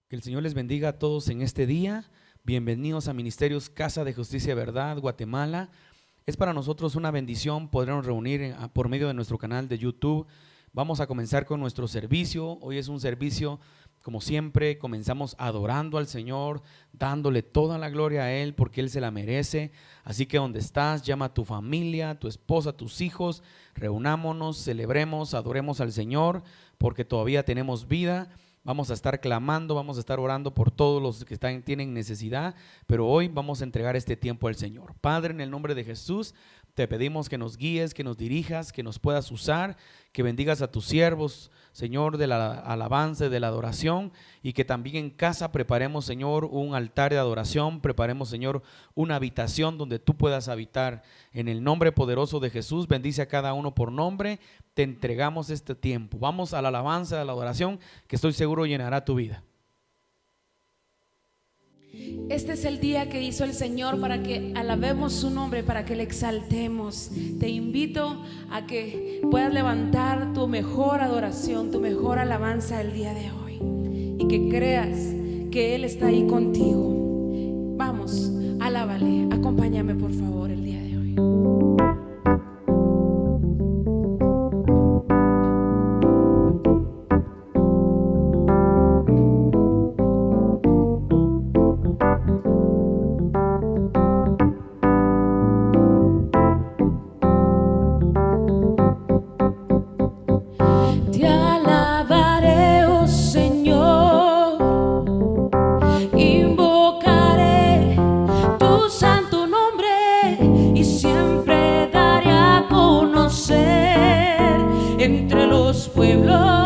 Que el Señor les bendiga a todos en este día. Bienvenidos a Ministerios Casa de Justicia y Verdad, Guatemala. Es para nosotros una bendición podernos reunir por medio de nuestro canal de YouTube. Vamos a comenzar con nuestro servicio. Hoy es un servicio, como siempre, comenzamos adorando al Señor, dándole toda la gloria a Él porque Él se la merece. Así que donde estás, llama a tu familia, a tu esposa, a tus hijos, reunámonos, celebremos, adoremos al Señor porque todavía tenemos vida. Vamos a estar clamando, vamos a estar orando por todos los que tienen necesidad, pero hoy vamos a entregar este tiempo al Señor. Padre, en el nombre de Jesús, te pedimos que nos guíes, que nos dirijas, que nos puedas usar, que bendigas a tus siervos, Señor, de la alabanza, de la adoración, y que también en casa preparemos, Señor, un altar de adoración, preparemos, Señor, una habitación donde tú puedas habitar. En el nombre poderoso de Jesús, bendice a cada uno por nombre. Te entregamos este tiempo. Vamos a la alabanza, a la adoración, que estoy seguro llenará tu vida. Este es el día que hizo el Señor para que alabemos su nombre, para que le exaltemos. Te invito a que puedas levantar tu mejor adoración, tu mejor alabanza el día de hoy, y que creas que Él está ahí contigo. Vamos, alábale, acompáñame por favor el día de hoy. Entre los pueblos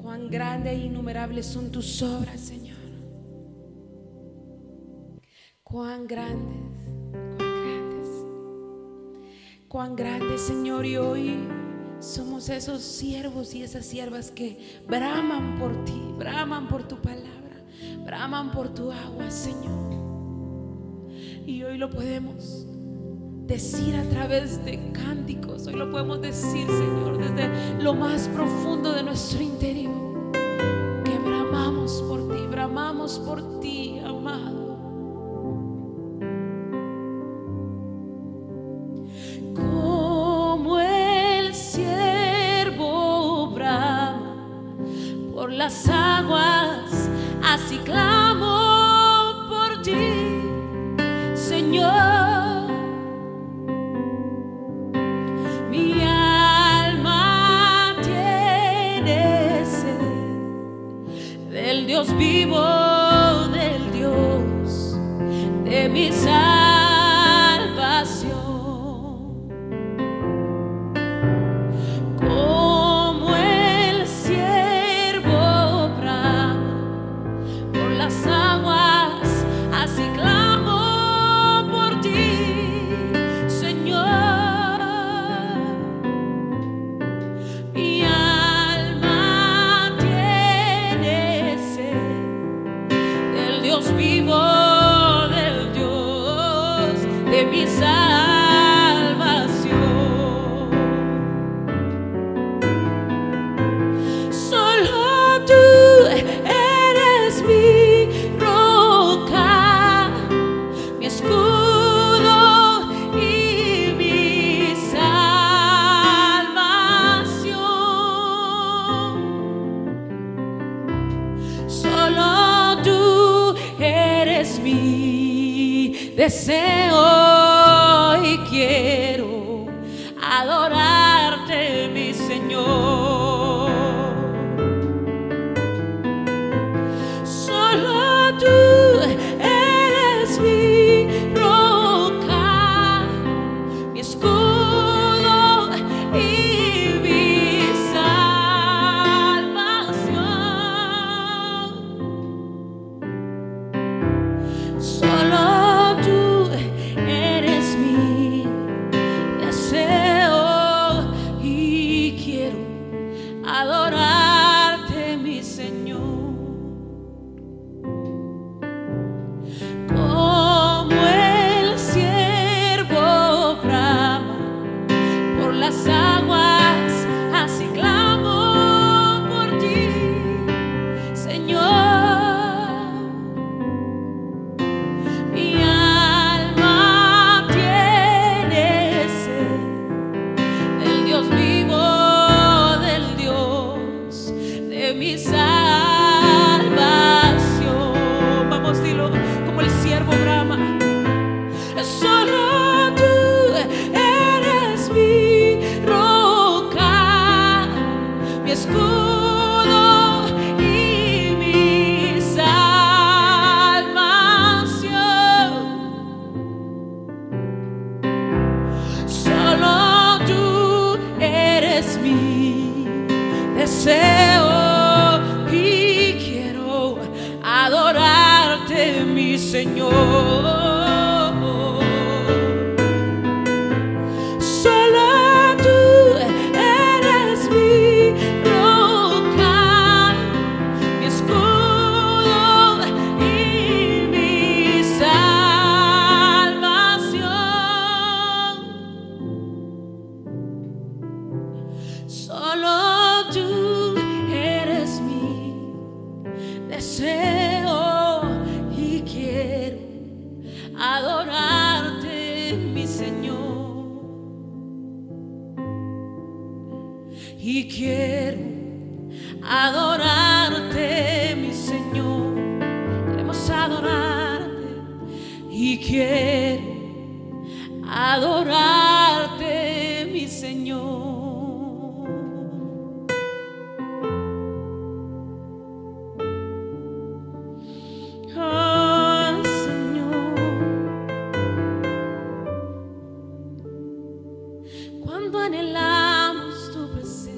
Cuán grande e innumerables son tus obras, Señor. Cuán grandes, cuán grandes, cuán grandes, Señor. Y hoy somos esos siervos y esas siervas que braman por ti, braman por tu palabra, braman por tu agua, Señor. Y hoy lo podemos decir a través de cánticos. Hoy lo podemos decir, Señor, desde lo más profundo de nuestro interior, que bramamos por ti, amado. Como el siervo brama por las aguas, así clamo por ti, Señor. Dios vivo, del Dios de mi salvación. Como el siervo brama por las aguas, así clamo por ti, Señor. Mi alma tiene Dios vivo, del Dios de mi salvación. Solo tú eres mi roca, mi escudo y mi salvación. Solo tú eres mi deseo y quiero adorarte, mi Señor. Solo tú eres mi roca, mi escudo y mi salvación. Solo tú eres mi deseo y quiero adorarte, mi Señor. Como el siervo brama por las aguas, así clamo por ti, Señor. Mi salvación. Vamos, dilo, como el siervo brama. Solo tú eres mi roca, mi escudo y mi salvación. Solo tú eres mi deseo y quiero adorarte, mi Señor. Solo tú eres mi roca, mi escudo y mi salvación. Solo tú eres mi deseo y quiero adorarte, mi Señor. Y quiero adorarte, mi Señor. Queremos adorarte y quiero adorarte, mi Señor. Cuando anhelamos tu presencia,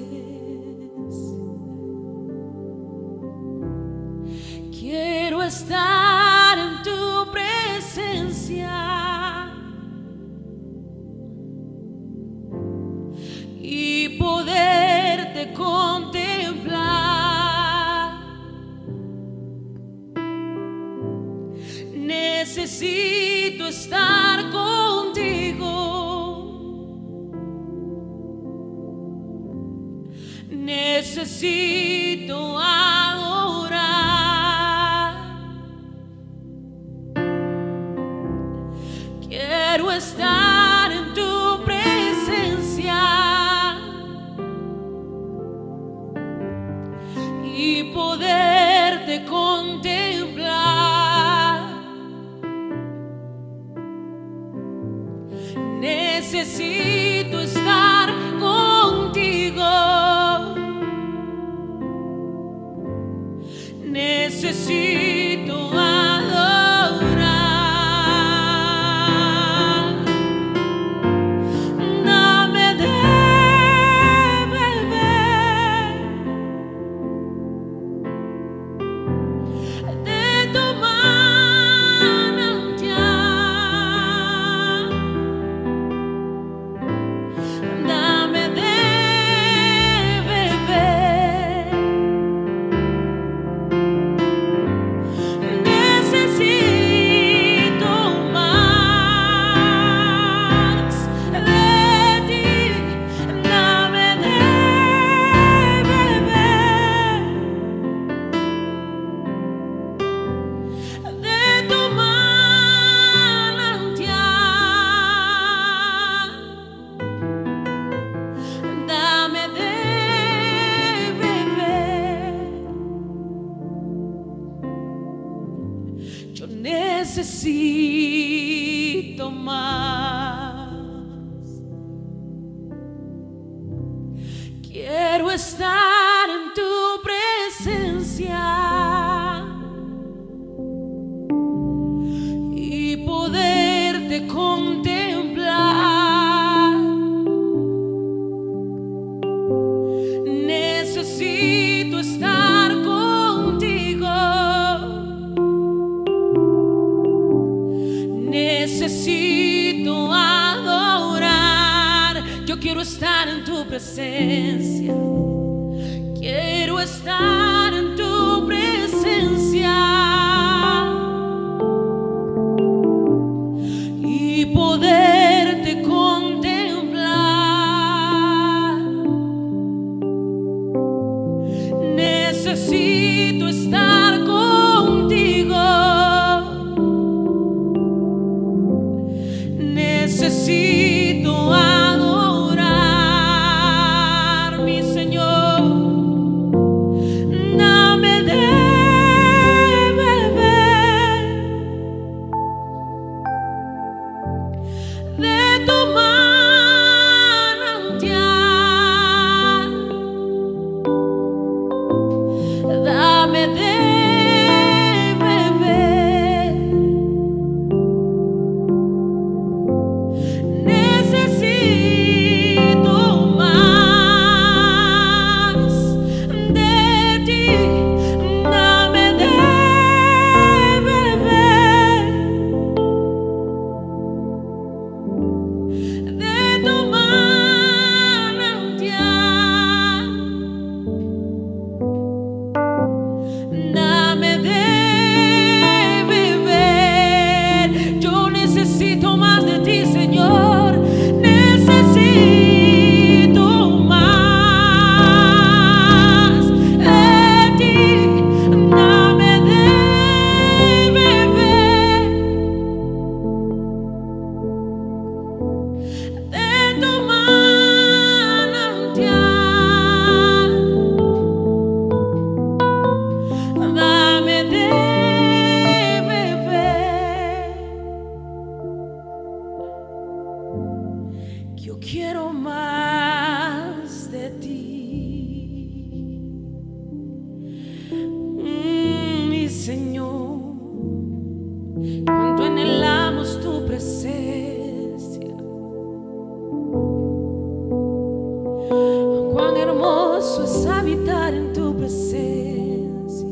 estar en tu presencia y poderte contemplar. Necesito estar contigo. Necesito adorar. Quiero estar en tu presencia y poderte contemplar. Necesito estar contigo. Necesito adorar. Dame de beber de tu manantial. Dame de beber. Necesito más de ti. Dame de beber de tu manantial. Dame de beber. Yo necesito más. Quiero estar en tu presencia y poderte contemplar. Necesito estar contigo. Necesito adorar. Yo quiero estar en tu presencia. Quiero estar en tu presencia y poderte contemplar. Necesito estar contigo. Necesito adorar, mi Señor. Dame de beber de tu manantial. Dame de beber. Necesito más de ti. Dame de beber de tu manantial. Dame de beber. Yo necesito más de ti, Señor. Necesito más de ti. Dame de beber de tu manantial. Dame de beber. Yo quiero más de ti. Mi Señor, cuánto anhelamos tu presencia. Cuán hermoso es habitar en tu presencia.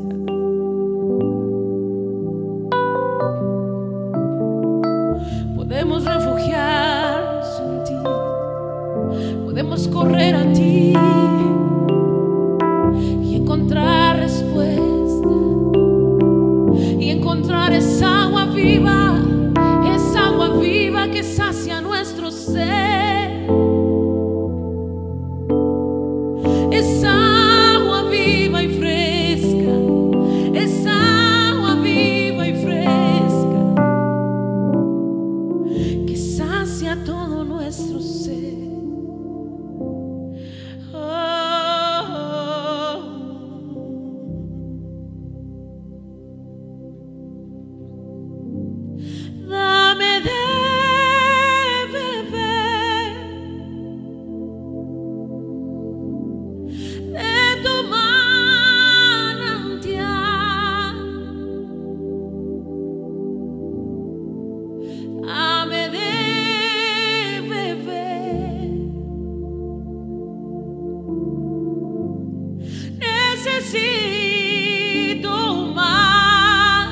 necesito más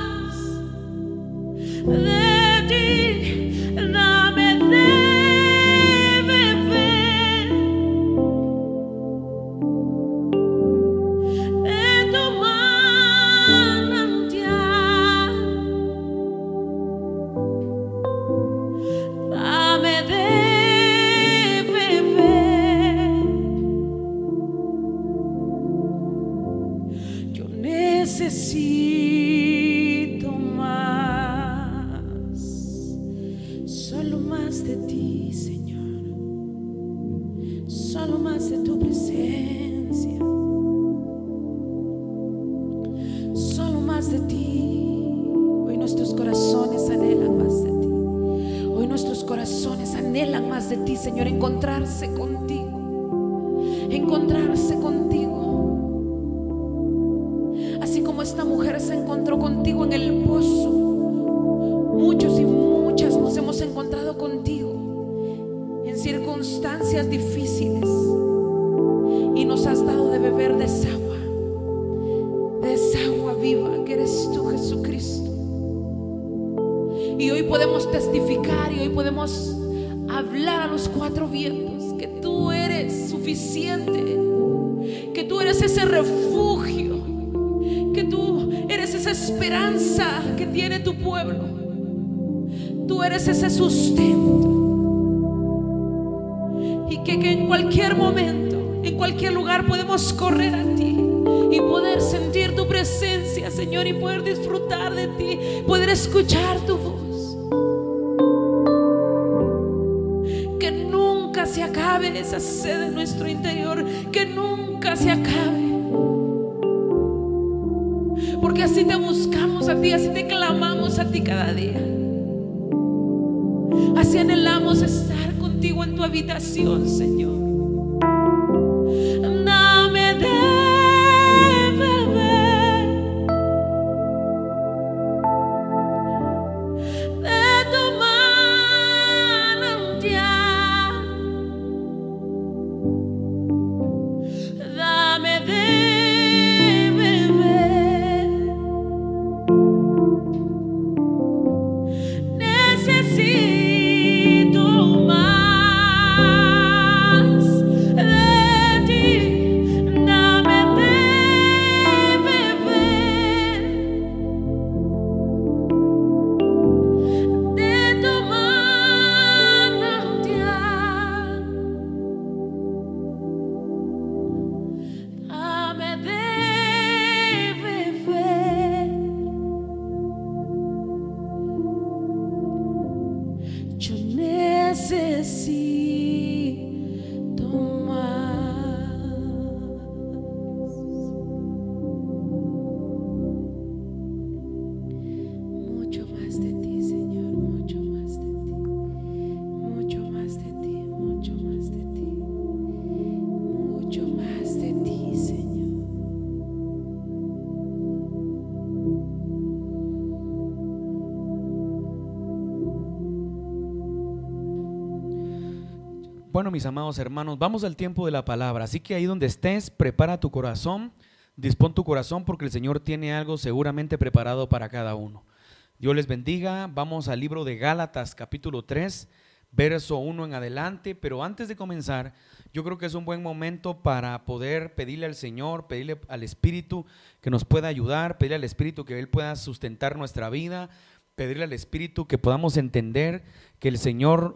de ti. Dame de beber de tu manantial. Dame de beber. Yo necesito más, solo más de ti, Señor, solo más de tu presencia, solo más de ti. Hoy nuestros corazones anhelan más de ti. Hoy nuestros corazones anhelan más de ti, Señor, encontrarse contigo, encontrarse contigo. Así como esta mujer se encontró contigo en el pozo, muchos y muchas nos hemos encontrado contigo en circunstancias difíciles y nos has dado de beber de esa agua viva que eres tú, Jesucristo. Y hoy podemos testificar y hoy podemos hablar a los cuatro vientos que tú eres suficiente, que tú eres ese refugio, que tú eres esa esperanza que tiene tu pueblo. Tú eres ese sustento. Y que en cualquier momento, en cualquier lugar podemos correr a ti y poder sentir tu presencia, Señor, y poder disfrutar de ti, poder escuchar tu voz. Que nunca se acabe esa sed en nuestro interior, que nunca se acabe. Porque así te buscamos a ti, así te clamamos a ti cada día. Así anhelamos estar contigo en tu habitación, Señor. Dame de beber de tu manantial. Dame de beber. Necesito más de ti. Dame de beber de tu manantial. Dame de beber. Yo necesito más. Mucho más de ti, Señor, mucho más de ti, mucho más de ti, mucho más de ti, mucho más de ti, Señor. Bueno, mis amados hermanos, vamos al tiempo de la palabra. Así que ahí donde estés, prepara tu corazón, dispón tu corazón porque el Señor tiene algo seguramente preparado para cada uno. Dios les bendiga. Vamos al libro de Gálatas capítulo 3, verso 1 en adelante. Pero antes de comenzar, yo creo que es un buen momento para poder pedirle al Señor, pedirle al Espíritu que nos pueda ayudar, pedirle al Espíritu que Él pueda sustentar nuestra vida, pedirle al Espíritu que podamos entender que el Señor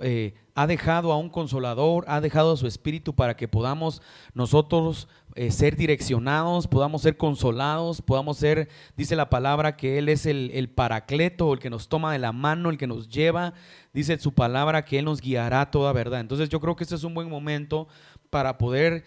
ha dejado a un consolador, ha dejado a su Espíritu para que podamos nosotros ser direccionados, podamos ser consolados, podamos ser, dice la palabra, que Él es el paracleto, el que nos toma de la mano, el que nos lleva, dice su palabra que Él nos guiará a toda verdad. Entonces yo creo que este es un buen momento para poder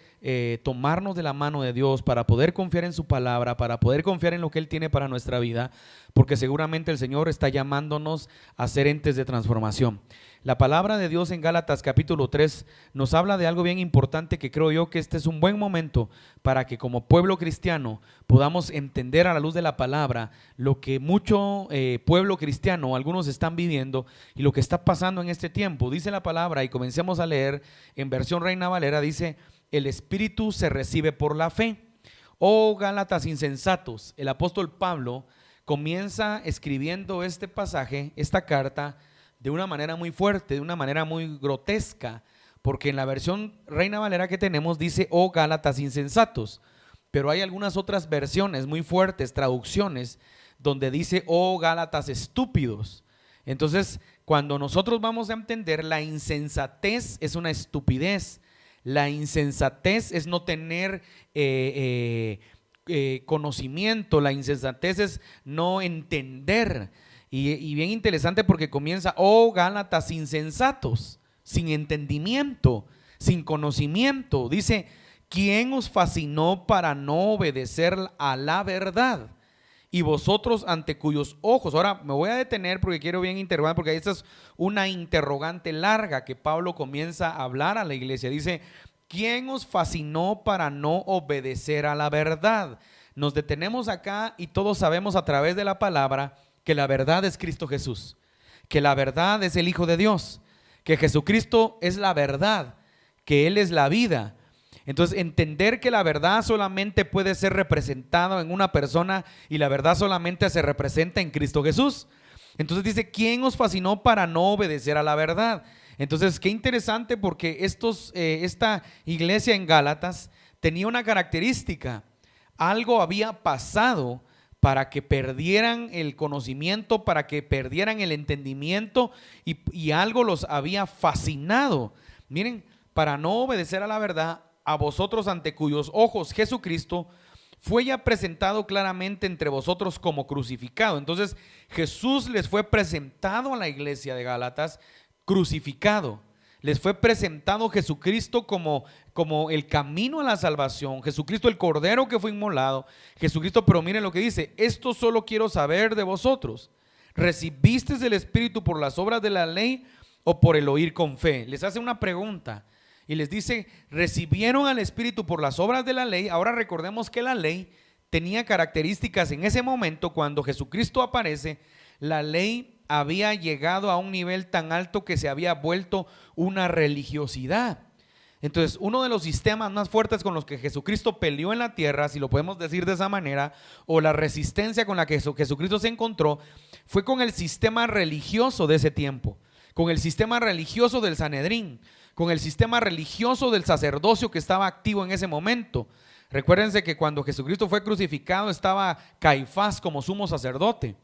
tomarnos de la mano de Dios, para poder confiar en su palabra, para poder confiar en lo que Él tiene para nuestra vida, porque seguramente el Señor está llamándonos a ser entes de transformación. La palabra de Dios en Gálatas capítulo 3 nos habla de algo bien importante que creo yo que este es un buen momento para que como pueblo cristiano podamos entender a la luz de la palabra lo que mucho pueblo cristiano, algunos están viviendo y lo que está pasando en este tiempo. Dice la palabra y comencemos a leer en versión Reina Valera, dice: el Espíritu se recibe por la fe. Oh Gálatas insensatos. El apóstol Pablo comienza escribiendo este pasaje, esta carta, de una manera muy fuerte, de una manera muy grotesca, porque en la versión Reina Valera que tenemos dice, oh Gálatas insensatos, pero hay algunas otras versiones muy fuertes, traducciones, donde dice, oh Gálatas estúpidos. Entonces, cuando nosotros vamos a entender, la insensatez es una estupidez, la insensatez es no tener conocimiento, la insensatez es no entender. Y bien interesante porque comienza, oh Gálatas insensatos, sin entendimiento, sin conocimiento. Dice, ¿quién os fascinó para no obedecer a la verdad? Y vosotros ante cuyos ojos, ahora me voy a detener porque quiero bien interrogar, porque esta es una interrogante larga que Pablo comienza a hablar a la iglesia. Dice, ¿quién os fascinó para no obedecer a la verdad? Nos detenemos acá y todos sabemos a través de la palabra que la verdad es Cristo Jesús, que la verdad es el Hijo de Dios, que Jesucristo es la verdad, que Él es la vida. Entonces, entender que la verdad solamente puede ser representada en una persona y la verdad solamente se representa en Cristo Jesús. Entonces dice, ¿quién os fascinó para no obedecer a la verdad? Entonces, qué interesante porque esta iglesia en Gálatas tenía una característica. Algo había pasado para que perdieran el conocimiento, para que perdieran el entendimiento y algo los había fascinado. Miren, para no obedecer a la verdad, a vosotros ante cuyos ojos Jesucristo fue ya presentado claramente entre vosotros como crucificado. Entonces Jesús les fue presentado a la iglesia de Gálatas crucificado. Les fue presentado Jesucristo como el camino a la salvación, Jesucristo el Cordero que fue inmolado, Jesucristo, pero miren lo que dice, esto solo quiero saber de vosotros, ¿recibisteis el Espíritu por las obras de la ley o por el oír con fe? Les hace una pregunta y les dice, ¿recibieron al Espíritu por las obras de la ley? Ahora recordemos que la ley tenía características en ese momento cuando Jesucristo aparece, la ley había llegado a un nivel tan alto que se había vuelto una religiosidad. Entonces, uno de los sistemas más fuertes con los que Jesucristo peleó en la tierra, si lo podemos decir de esa manera, o la resistencia con la que Jesucristo se encontró, fue con el sistema religioso de ese tiempo, con el sistema religioso del Sanedrín, con el sistema religioso del sacerdocio que estaba activo en ese momento. Recuérdense que cuando Jesucristo fue crucificado estaba Caifás como sumo sacerdote.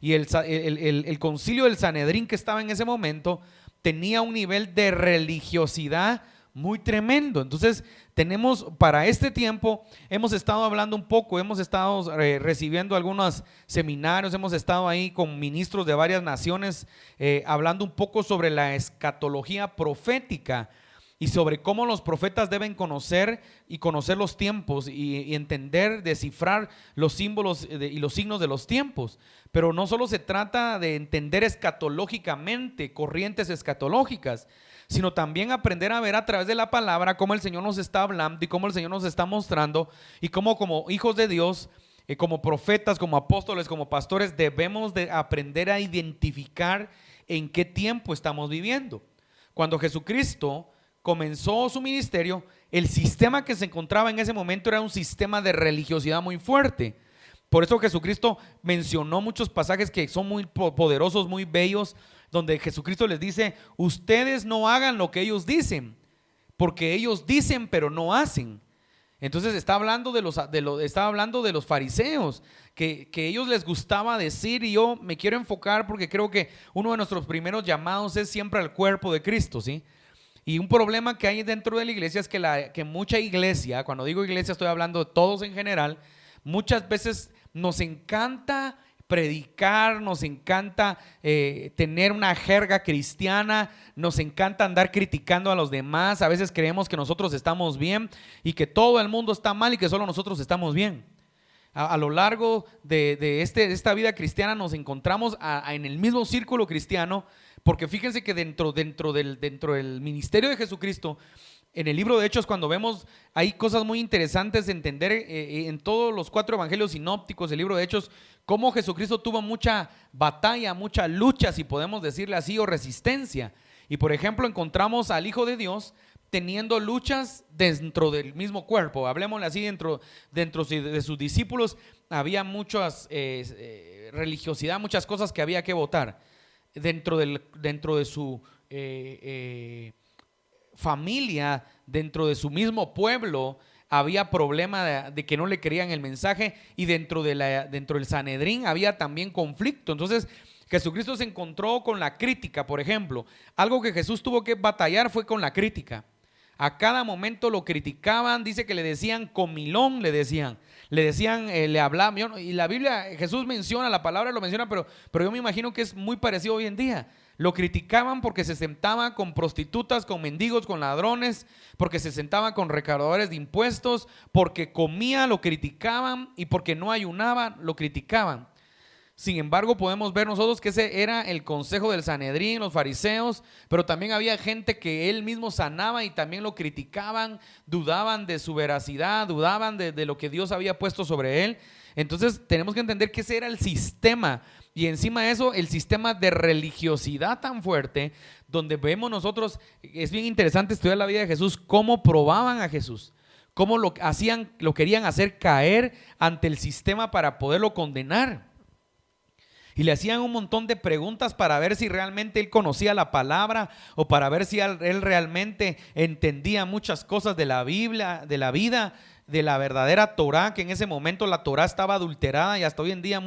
Y el concilio del Sanedrín que estaba en ese momento tenía un nivel de religiosidad muy tremendo. Entonces tenemos para este tiempo, hemos estado hablando un poco, hemos estado recibiendo algunos seminarios, hemos estado ahí con ministros de varias naciones hablando un poco sobre la escatología profética y sobre cómo los profetas deben conocer los tiempos y entender, descifrar los símbolos y los signos de los tiempos. Pero no solo se trata de entender escatológicamente, corrientes escatológicas, sino también aprender a ver a través de la palabra cómo el Señor nos está hablando y cómo el Señor nos está mostrando y cómo como hijos de Dios, como profetas, como apóstoles, como pastores, debemos de aprender a identificar en qué tiempo estamos viviendo. Cuando Jesucristo comenzó su ministerio, el sistema que se encontraba en ese momento era un sistema de religiosidad muy fuerte. Por eso Jesucristo mencionó muchos pasajes que son muy poderosos, muy bellos, donde Jesucristo les dice, ustedes no hagan lo que ellos dicen, porque ellos dicen pero no hacen. Entonces está hablando de los fariseos, que ellos les gustaba decir, y yo me quiero enfocar porque creo que uno de nuestros primeros llamados es siempre al cuerpo de Cristo, ¿sí? Y un problema que hay dentro de la iglesia es que mucha iglesia, cuando digo iglesia estoy hablando de todos en general, muchas veces nos encanta predicar, nos encanta tener una jerga cristiana, nos encanta andar criticando a los demás. A veces creemos que nosotros estamos bien y que todo el mundo está mal y que solo nosotros estamos bien. A lo largo de esta vida cristiana nos encontramos en el mismo círculo cristiano, porque fíjense que dentro del ministerio de Jesucristo, en el libro de Hechos, cuando vemos, hay cosas muy interesantes de entender en todos los 4 evangelios sinópticos del libro de Hechos, cómo Jesucristo tuvo mucha batalla, mucha lucha, si podemos decirle así, o resistencia. Y por ejemplo encontramos al Hijo de Dios teniendo luchas dentro del mismo cuerpo. Hablemosle así, dentro de sus discípulos había muchas religiosidad, muchas cosas que había que votar. Dentro de su familia, dentro de su mismo pueblo, había problema de que no le creían el mensaje, y dentro del Sanedrín había también conflicto. Entonces Jesucristo se encontró con la crítica. Por ejemplo, algo que Jesús tuvo que batallar fue con la crítica. A cada momento lo criticaban, dice que le decían comilón, le hablaban, y la Biblia, Jesús menciona, la palabra lo menciona, pero yo me imagino que es muy parecido hoy en día. Lo criticaban porque se sentaba con prostitutas, con mendigos, con ladrones, porque se sentaba con recaudadores de impuestos, porque comía, lo criticaban, y porque no ayunaba, lo criticaban. Sin embargo, podemos ver nosotros que ese era el consejo del Sanedrín, los fariseos, pero también había gente que él mismo sanaba y también lo criticaban, dudaban de su veracidad, dudaban de lo que Dios había puesto sobre él. Entonces tenemos que entender que ese era el sistema, y encima de eso el sistema de religiosidad tan fuerte, donde vemos nosotros, es bien interesante estudiar la vida de Jesús, cómo probaban a Jesús, cómo lo querían hacer caer ante el sistema para poderlo condenar. Y le hacían un montón de preguntas para ver si realmente él conocía la palabra, o para ver si él realmente entendía muchas cosas de la Biblia, de la vida, de la verdadera Torá, que en ese momento la Torá estaba adulterada, y hasta hoy en día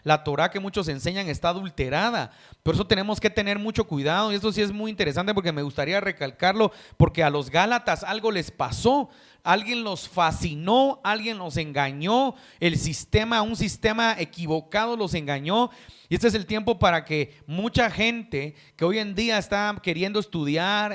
la Torá que muchos enseñan está adulterada. Por eso tenemos que tener mucho cuidado, y esto sí es muy interesante porque me gustaría recalcarlo, porque a los Gálatas algo les pasó. Alguien los fascinó, alguien los engañó, un sistema equivocado los engañó. Y este es el tiempo para que mucha gente que hoy en día está queriendo estudiar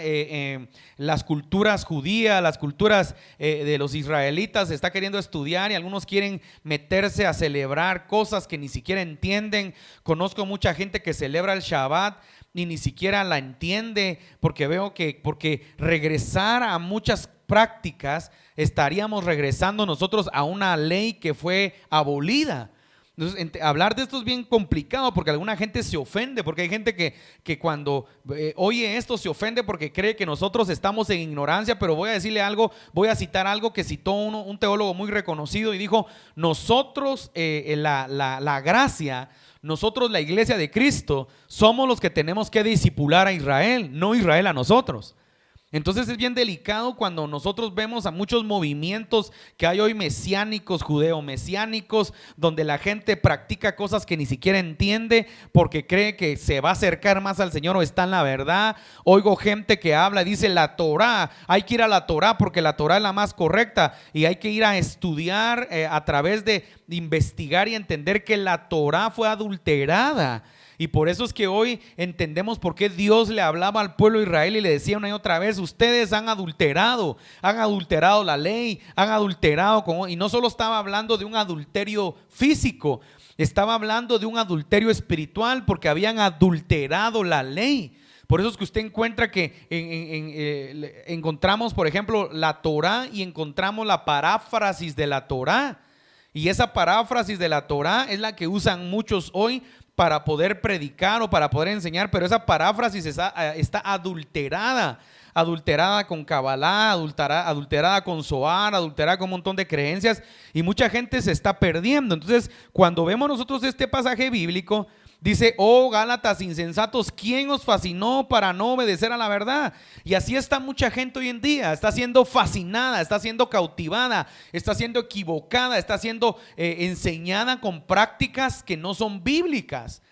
las culturas judías, las culturas de los israelitas, está queriendo estudiar, y algunos quieren meterse a celebrar cosas que ni siquiera entienden. Conozco mucha gente que celebra el Shabbat y ni siquiera la entiende, porque veo porque regresar a muchas prácticas, estaríamos regresando nosotros a una ley que fue abolida. Entonces, hablar de esto es bien complicado, porque alguna gente se ofende, porque hay gente que cuando oye esto se ofende porque cree que nosotros estamos en ignorancia. Pero voy a decirle algo, voy a citar algo que citó un teólogo muy reconocido, y dijo: nosotros, la gracia, nosotros, la iglesia de Cristo, somos los que tenemos que discipular a Israel, no Israel a nosotros. Entonces es bien delicado cuando nosotros vemos a muchos movimientos que hay hoy mesiánicos, judeo-mesiánicos, donde la gente practica cosas que ni siquiera entiende porque cree que se va a acercar más al Señor o está en la verdad. Oigo gente que habla y dice: la Torá, hay que ir a la Torá porque la Torá es la más correcta, y hay que ir a estudiar a través de investigar y entender que la Torá fue adulterada. Y por eso es que hoy entendemos por qué Dios le hablaba al pueblo de Israel y le decía una y otra vez: ustedes han adulterado la ley, han adulterado. Y no solo estaba hablando de un adulterio físico, estaba hablando de un adulterio espiritual, porque habían adulterado la ley. Por eso es que usted encuentra que encontramos, por ejemplo, la Torá, y encontramos la paráfrasis de la Torá. Y esa paráfrasis de la Torá es la que usan muchos hoy para poder predicar o para poder enseñar, pero esa paráfrasis está adulterada con Kabbalah, adulterada con Zohar, adulterada con un montón de creencias, y mucha gente se está perdiendo. Entonces, cuando vemos nosotros este pasaje bíblico, dice: oh Gálatas insensatos, ¿quién os fascinó para no obedecer a la verdad? Y así está mucha gente hoy en día, está siendo fascinada, está siendo cautivada, está siendo equivocada, está siendo enseñada con prácticas que no son bíblicas.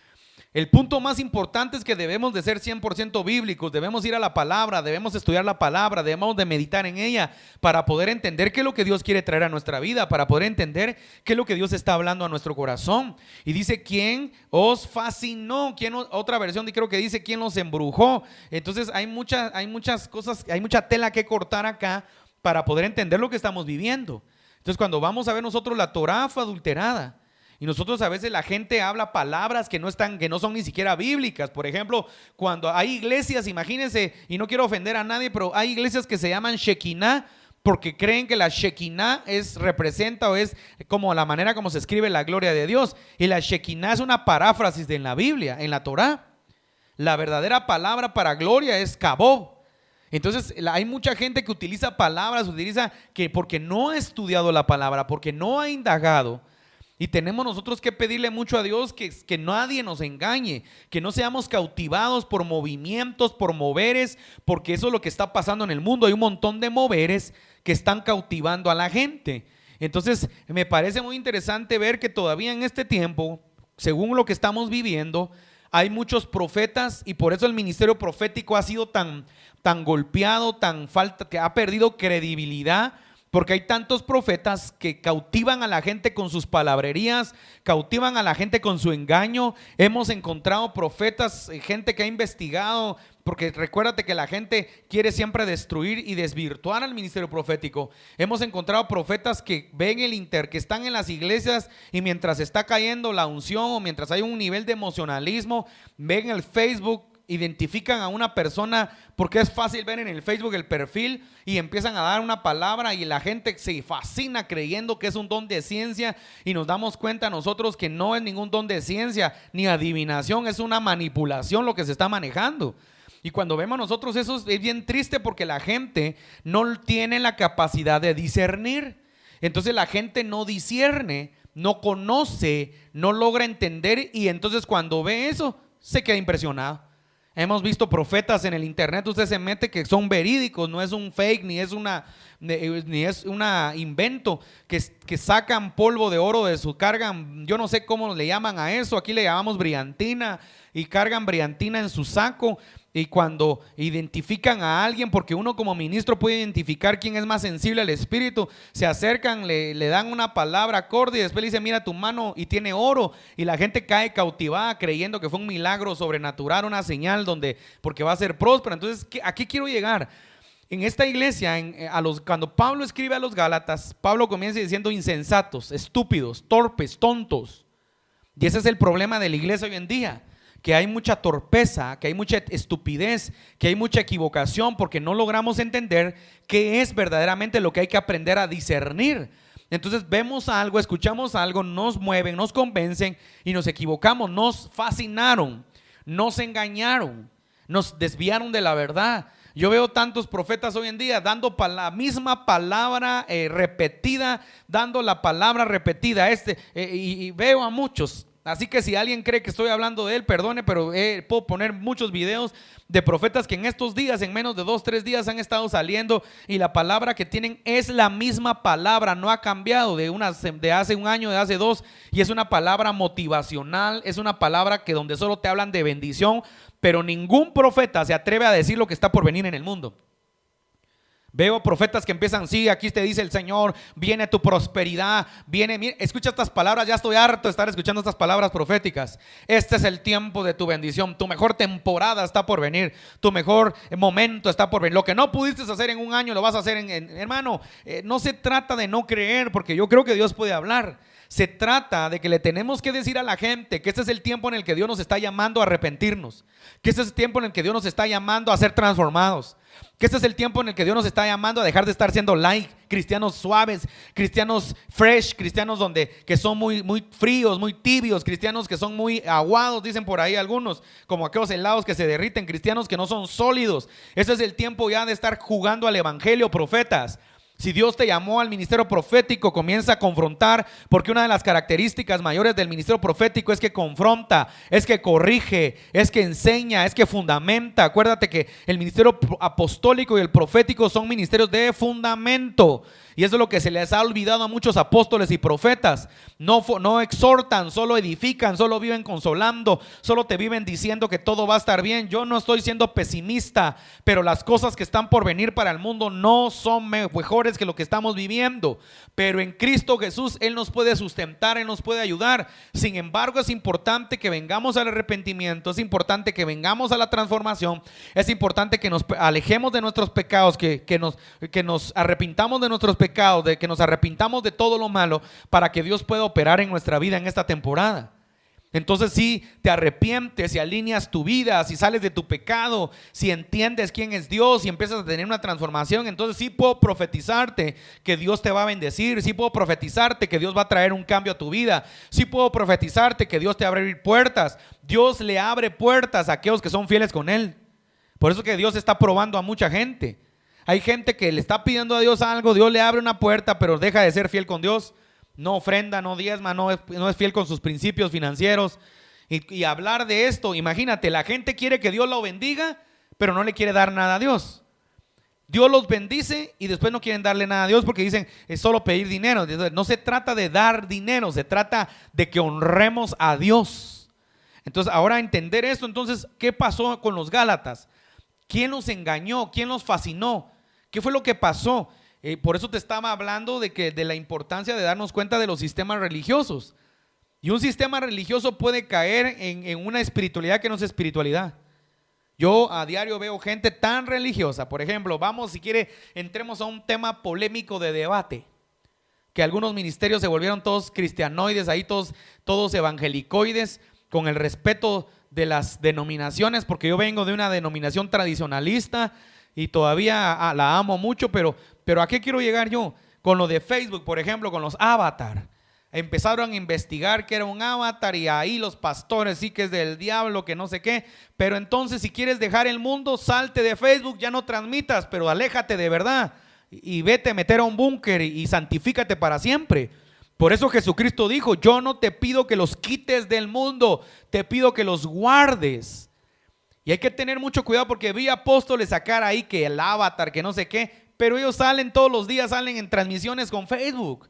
El punto más importante es que debemos de ser 100% bíblicos, debemos ir a la palabra, debemos estudiar la palabra, debemos de meditar en ella para poder entender qué es lo que Dios quiere traer a nuestra vida, para poder entender qué es lo que Dios está hablando a nuestro corazón. Y dice: ¿quién os fascinó? Otra versión creo que dice: ¿quién los embrujó? Entonces hay muchas cosas, hay mucha tela que cortar acá para poder entender lo que estamos viviendo. Entonces, cuando vamos a ver nosotros, la Torá fue adulterada. Y nosotros a veces la gente habla palabras que no son ni siquiera bíblicas. Por ejemplo, cuando hay iglesias, imagínense, y no quiero ofender a nadie, pero hay iglesias que se llaman Shekinah, porque creen que la Shekinah representa o es como la manera como se escribe la gloria de Dios. Y la Shekinah es una paráfrasis en la Biblia, en la Torá. La verdadera palabra para gloria es Kabob. Entonces hay mucha gente que utiliza palabras, utiliza que porque no ha estudiado la palabra, porque no ha indagado. Y tenemos nosotros que pedirle mucho a Dios que nadie nos engañe, que no seamos cautivados por movimientos, por moveres, porque eso es lo que está pasando en el mundo. Hay un montón de moveres que están cautivando a la gente. Entonces me parece muy interesante ver que todavía en este tiempo, según lo que estamos viviendo, hay muchos profetas, y por eso el ministerio profético ha sido tan golpeado, que ha perdido credibilidad, porque hay tantos profetas que cautivan a la gente con sus palabrerías, cautivan a la gente con su engaño. Hemos encontrado profetas, gente que ha investigado, porque recuérdate que la gente quiere siempre destruir y desvirtuar al ministerio profético. Hemos encontrado profetas que ven que están en las iglesias, y mientras está cayendo la unción o mientras hay un nivel de emocionalismo, ven el Facebook, identifican a una persona porque es fácil ver en el Facebook el perfil y empiezan a dar una palabra, y la gente se fascina creyendo que es un don de ciencia, y nos damos cuenta nosotros que no es ningún don de ciencia ni adivinación, es una manipulación lo que se está manejando. Y cuando vemos nosotros eso es bien triste, porque la gente no tiene la capacidad de discernir. Entonces la gente no discierne, no conoce, no logra entender, y entonces cuando ve eso se queda impresionado. Hemos visto profetas en el internet, usted se mete, que son verídicos, no es un fake, ni es una invento, que sacan polvo de oro cargan, yo no sé cómo le llaman a eso, aquí le llamamos brillantina, y cargan brillantina en su saco. Y cuando identifican a alguien, porque uno como ministro puede identificar quién es más sensible al espíritu, se acercan, le dan una palabra acorde, y después le dicen: mira tu mano y tiene oro, y la gente cae cautivada creyendo que fue un milagro sobrenatural, una señal porque va a ser próspero. Entonces, ¿a qué quiero llegar? En esta iglesia, cuando Pablo escribe a los Gálatas, Pablo comienza diciendo insensatos, estúpidos, torpes, tontos. Y ese es el problema de la iglesia hoy en día, que hay mucha torpeza, que hay mucha estupidez, que hay mucha equivocación, porque no logramos entender qué es verdaderamente lo que hay que aprender a discernir. Entonces vemos algo, escuchamos algo, nos mueven, nos convencen y nos equivocamos, nos fascinaron, nos engañaron, nos desviaron de la verdad. Yo veo tantos profetas hoy en día dando la misma palabra repetida, dando la palabra repetida, y veo a muchos. Así que si alguien cree que estoy hablando de él, perdone, pero puedo poner muchos videos de profetas que en estos días, en menos de 2-3 días, han estado saliendo, y la palabra que tienen es la misma palabra, no ha cambiado de hace un año, de hace 2, y es una palabra motivacional, es una palabra que donde solo te hablan de bendición, pero ningún profeta se atreve a decir lo que está por venir en el mundo. Veo profetas que empiezan: sí, aquí te dice el Señor, viene tu prosperidad, mira, escucha estas palabras, ya estoy harto de estar escuchando estas palabras proféticas. Este es el tiempo de tu bendición, tu mejor temporada está por venir, tu mejor momento está por venir. Lo que no pudiste hacer en un año lo vas a hacer hermano, no se trata de no creer, porque yo creo que Dios puede hablar. Se trata de que le tenemos que decir a la gente que este es el tiempo en el que Dios nos está llamando a arrepentirnos, que este es el tiempo en el que Dios nos está llamando a ser transformados, que este es el tiempo en el que Dios nos está llamando a dejar de estar siendo cristianos suaves, cristianos fresh, cristianos que son muy, muy fríos, muy tibios, cristianos que son muy aguados, dicen por ahí algunos, como aquellos helados que se derriten, cristianos que no son sólidos. Este es el tiempo ya de estar jugando al evangelio, profetas. Si Dios te llamó al ministerio profético, comienza a confrontar, porque una de las características mayores del ministerio profético es que confronta, es que corrige, es que enseña, es que fundamenta. Acuérdate que el ministerio apostólico y el profético son ministerios de fundamento, y eso es lo que se les ha olvidado a muchos apóstoles y profetas. No exhortan, solo edifican, solo viven consolando, solo te viven diciendo que todo va a estar bien. Yo no estoy siendo pesimista, pero las cosas que están por venir para el mundo no son mejores que lo que estamos viviendo, pero en Cristo Jesús Él nos puede sustentar, Él nos puede ayudar. Sin embargo, es importante que vengamos al arrepentimiento, es importante que vengamos a la transformación, es importante que nos alejemos de nuestros pecados, que nos arrepintamos de nuestros pecados, de que nos arrepintamos de todo lo malo, para que Dios pueda operar en nuestra vida en esta temporada. Entonces, si te arrepientes, si alineas tu vida, si sales de tu pecado, si entiendes quién es Dios y empiezas a tener una transformación, entonces sí puedo profetizarte que Dios te va a bendecir, sí puedo profetizarte que Dios va a traer un cambio a tu vida, sí puedo profetizarte que Dios te va a abrir puertas. Dios le abre puertas a aquellos que son fieles con Él. Por eso que Dios está probando a mucha gente. Hay gente que le está pidiendo a Dios algo, Dios le abre una puerta, pero deja de ser fiel con Dios. No ofrenda, no diezma, no es fiel con sus principios financieros. Y hablar de esto, imagínate, la gente quiere que Dios lo bendiga, pero no le quiere dar nada a Dios. Dios los bendice y después no quieren darle nada a Dios porque dicen es solo pedir dinero. No se trata de dar dinero, se trata de que honremos a Dios. Entonces ahora entender esto, entonces ¿qué pasó con los Gálatas? ¿Quién los engañó? ¿Quién los fascinó? ¿Qué fue lo que pasó? Por eso te estaba hablando de la importancia de darnos cuenta de los sistemas religiosos. Y un sistema religioso puede caer en una espiritualidad que no es espiritualidad. Yo a diario veo gente tan religiosa. Por ejemplo, vamos, si quiere, entremos a un tema polémico de debate. Que algunos ministerios se volvieron todos cristianoides, ahí todos evangelicoides, con el respeto de las denominaciones, porque yo vengo de una denominación tradicionalista y todavía la amo mucho, pero ¿a qué quiero llegar yo? Con lo de Facebook, por ejemplo, con los avatar. Empezaron a investigar que era un avatar y ahí los pastores sí que es del diablo, que no sé qué. Pero entonces si quieres dejar el mundo, salte de Facebook, ya no transmitas, pero aléjate de verdad y vete a meter a un búnker y santifícate para siempre. Por eso Jesucristo dijo, yo no te pido que los quites del mundo, te pido que los guardes. Y hay que tener mucho cuidado porque vi apóstoles sacar ahí que el avatar, que no sé qué, pero ellos salen todos los días, salen en transmisiones con Facebook.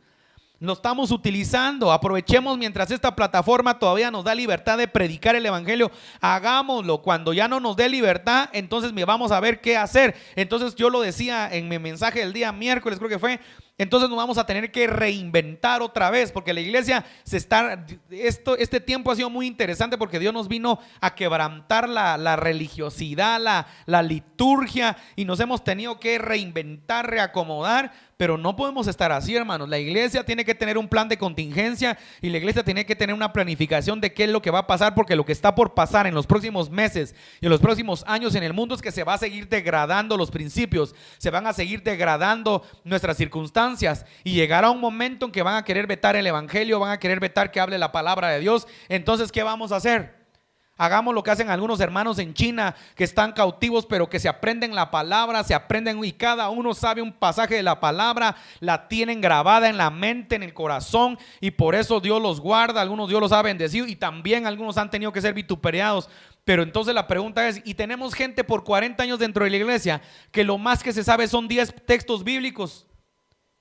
Lo estamos utilizando, aprovechemos mientras esta plataforma todavía nos da libertad de predicar el evangelio, hagámoslo. Cuando ya no nos dé libertad, entonces vamos a ver qué hacer. Entonces yo lo decía en mi mensaje del día miércoles, creo que fue, entonces nos vamos a tener que reinventar otra vez, porque la iglesia este tiempo ha sido muy interesante porque Dios nos vino a quebrantar la religiosidad, la liturgia, y nos hemos tenido que reinventar, reacomodar. Pero no podemos estar así, hermanos. La iglesia tiene que tener un plan de contingencia y la iglesia tiene que tener una planificación de qué es lo que va a pasar, porque lo que está por pasar en los próximos meses y en los próximos años en el mundo es que se va a seguir degradando los principios, se van a seguir degradando nuestras circunstancias y llegará un momento en que van a querer vetar el evangelio, van a querer vetar que hable la palabra de Dios. Entonces, ¿qué vamos a hacer? Hagamos lo que hacen algunos hermanos en China que están cautivos, pero que se aprenden la palabra, se aprenden y cada uno sabe un pasaje de la palabra, la tienen grabada en la mente, en el corazón, y por eso Dios los guarda. Algunos Dios los ha bendecido y también algunos han tenido que ser vituperados. Pero entonces la pregunta es, y tenemos gente por 40 años dentro de la iglesia que lo más que se sabe son 10 textos bíblicos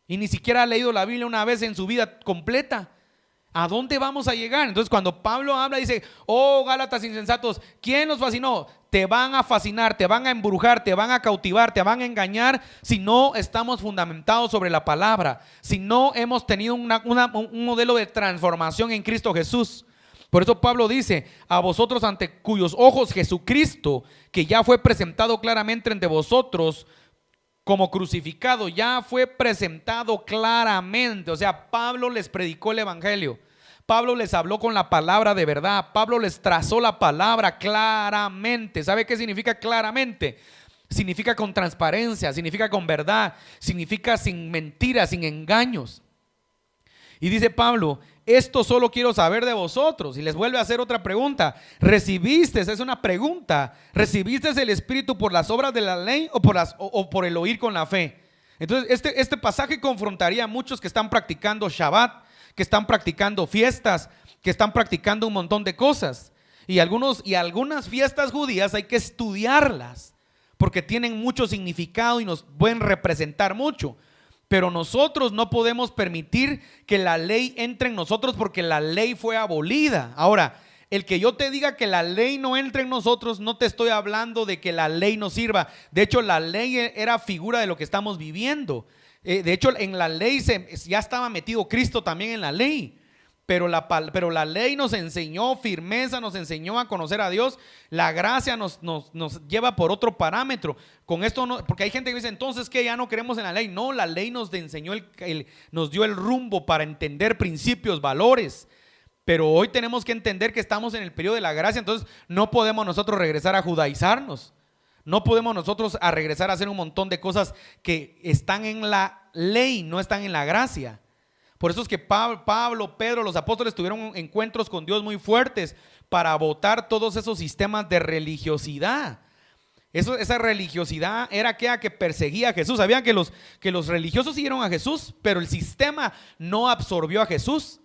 y ni siquiera ha leído la Biblia una vez en su vida completa. ¿A dónde vamos a llegar? Entonces cuando Pablo habla dice, oh Gálatas insensatos, ¿quién los fascinó? Te van a fascinar, te van a embrujar, te van a cautivar, te van a engañar si no estamos fundamentados sobre la palabra, si no hemos tenido un modelo de transformación en Cristo Jesús. Por eso Pablo dice, a vosotros ante cuyos ojos Jesucristo, que ya fue presentado claramente entre vosotros como crucificado, ya fue presentado claramente. O sea, Pablo les predicó el evangelio, Pablo les habló con la palabra de verdad, Pablo les trazó la palabra claramente. ¿Sabe qué significa claramente? Significa con transparencia, significa con verdad, significa sin mentiras, sin engaños. Y dice Pablo, esto solo quiero saber de vosotros. Y les vuelve a hacer otra pregunta. ¿Recibiste? Es una pregunta. ¿Recibiste el Espíritu por las obras de la ley o por el oír con la fe? Entonces este pasaje confrontaría a muchos que están practicando Shabbat, que están practicando fiestas, que están practicando un montón de cosas. Y algunas fiestas judías hay que estudiarlas porque tienen mucho significado y nos pueden representar mucho. Pero nosotros no podemos permitir que la ley entre en nosotros porque la ley fue abolida. Ahora, el que yo te diga que la ley no entre en nosotros, no te estoy hablando de que la ley no sirva. De hecho, la ley era figura de lo que estamos viviendo. De hecho, en la ley ya estaba metido Cristo también en la ley. Pero la ley nos enseñó firmeza, nos enseñó a conocer a Dios. La gracia nos lleva por otro parámetro. Con esto no, porque hay gente que dice, entonces que ya no creemos en la ley. No, la ley nos enseñó, nos dio el rumbo para entender principios, valores. Pero hoy tenemos que entender que estamos en el periodo de la gracia. Entonces no podemos nosotros regresar a judaizarnos. No podemos nosotros a regresar a hacer un montón de cosas que están en la ley, no están en la gracia. Por eso es que Pablo, Pedro, los apóstoles tuvieron encuentros con Dios muy fuertes para botar todos esos sistemas de religiosidad. Esa religiosidad era aquella que perseguía a Jesús. Sabían que los religiosos siguieron a Jesús, pero el sistema no absorbió a Jesús.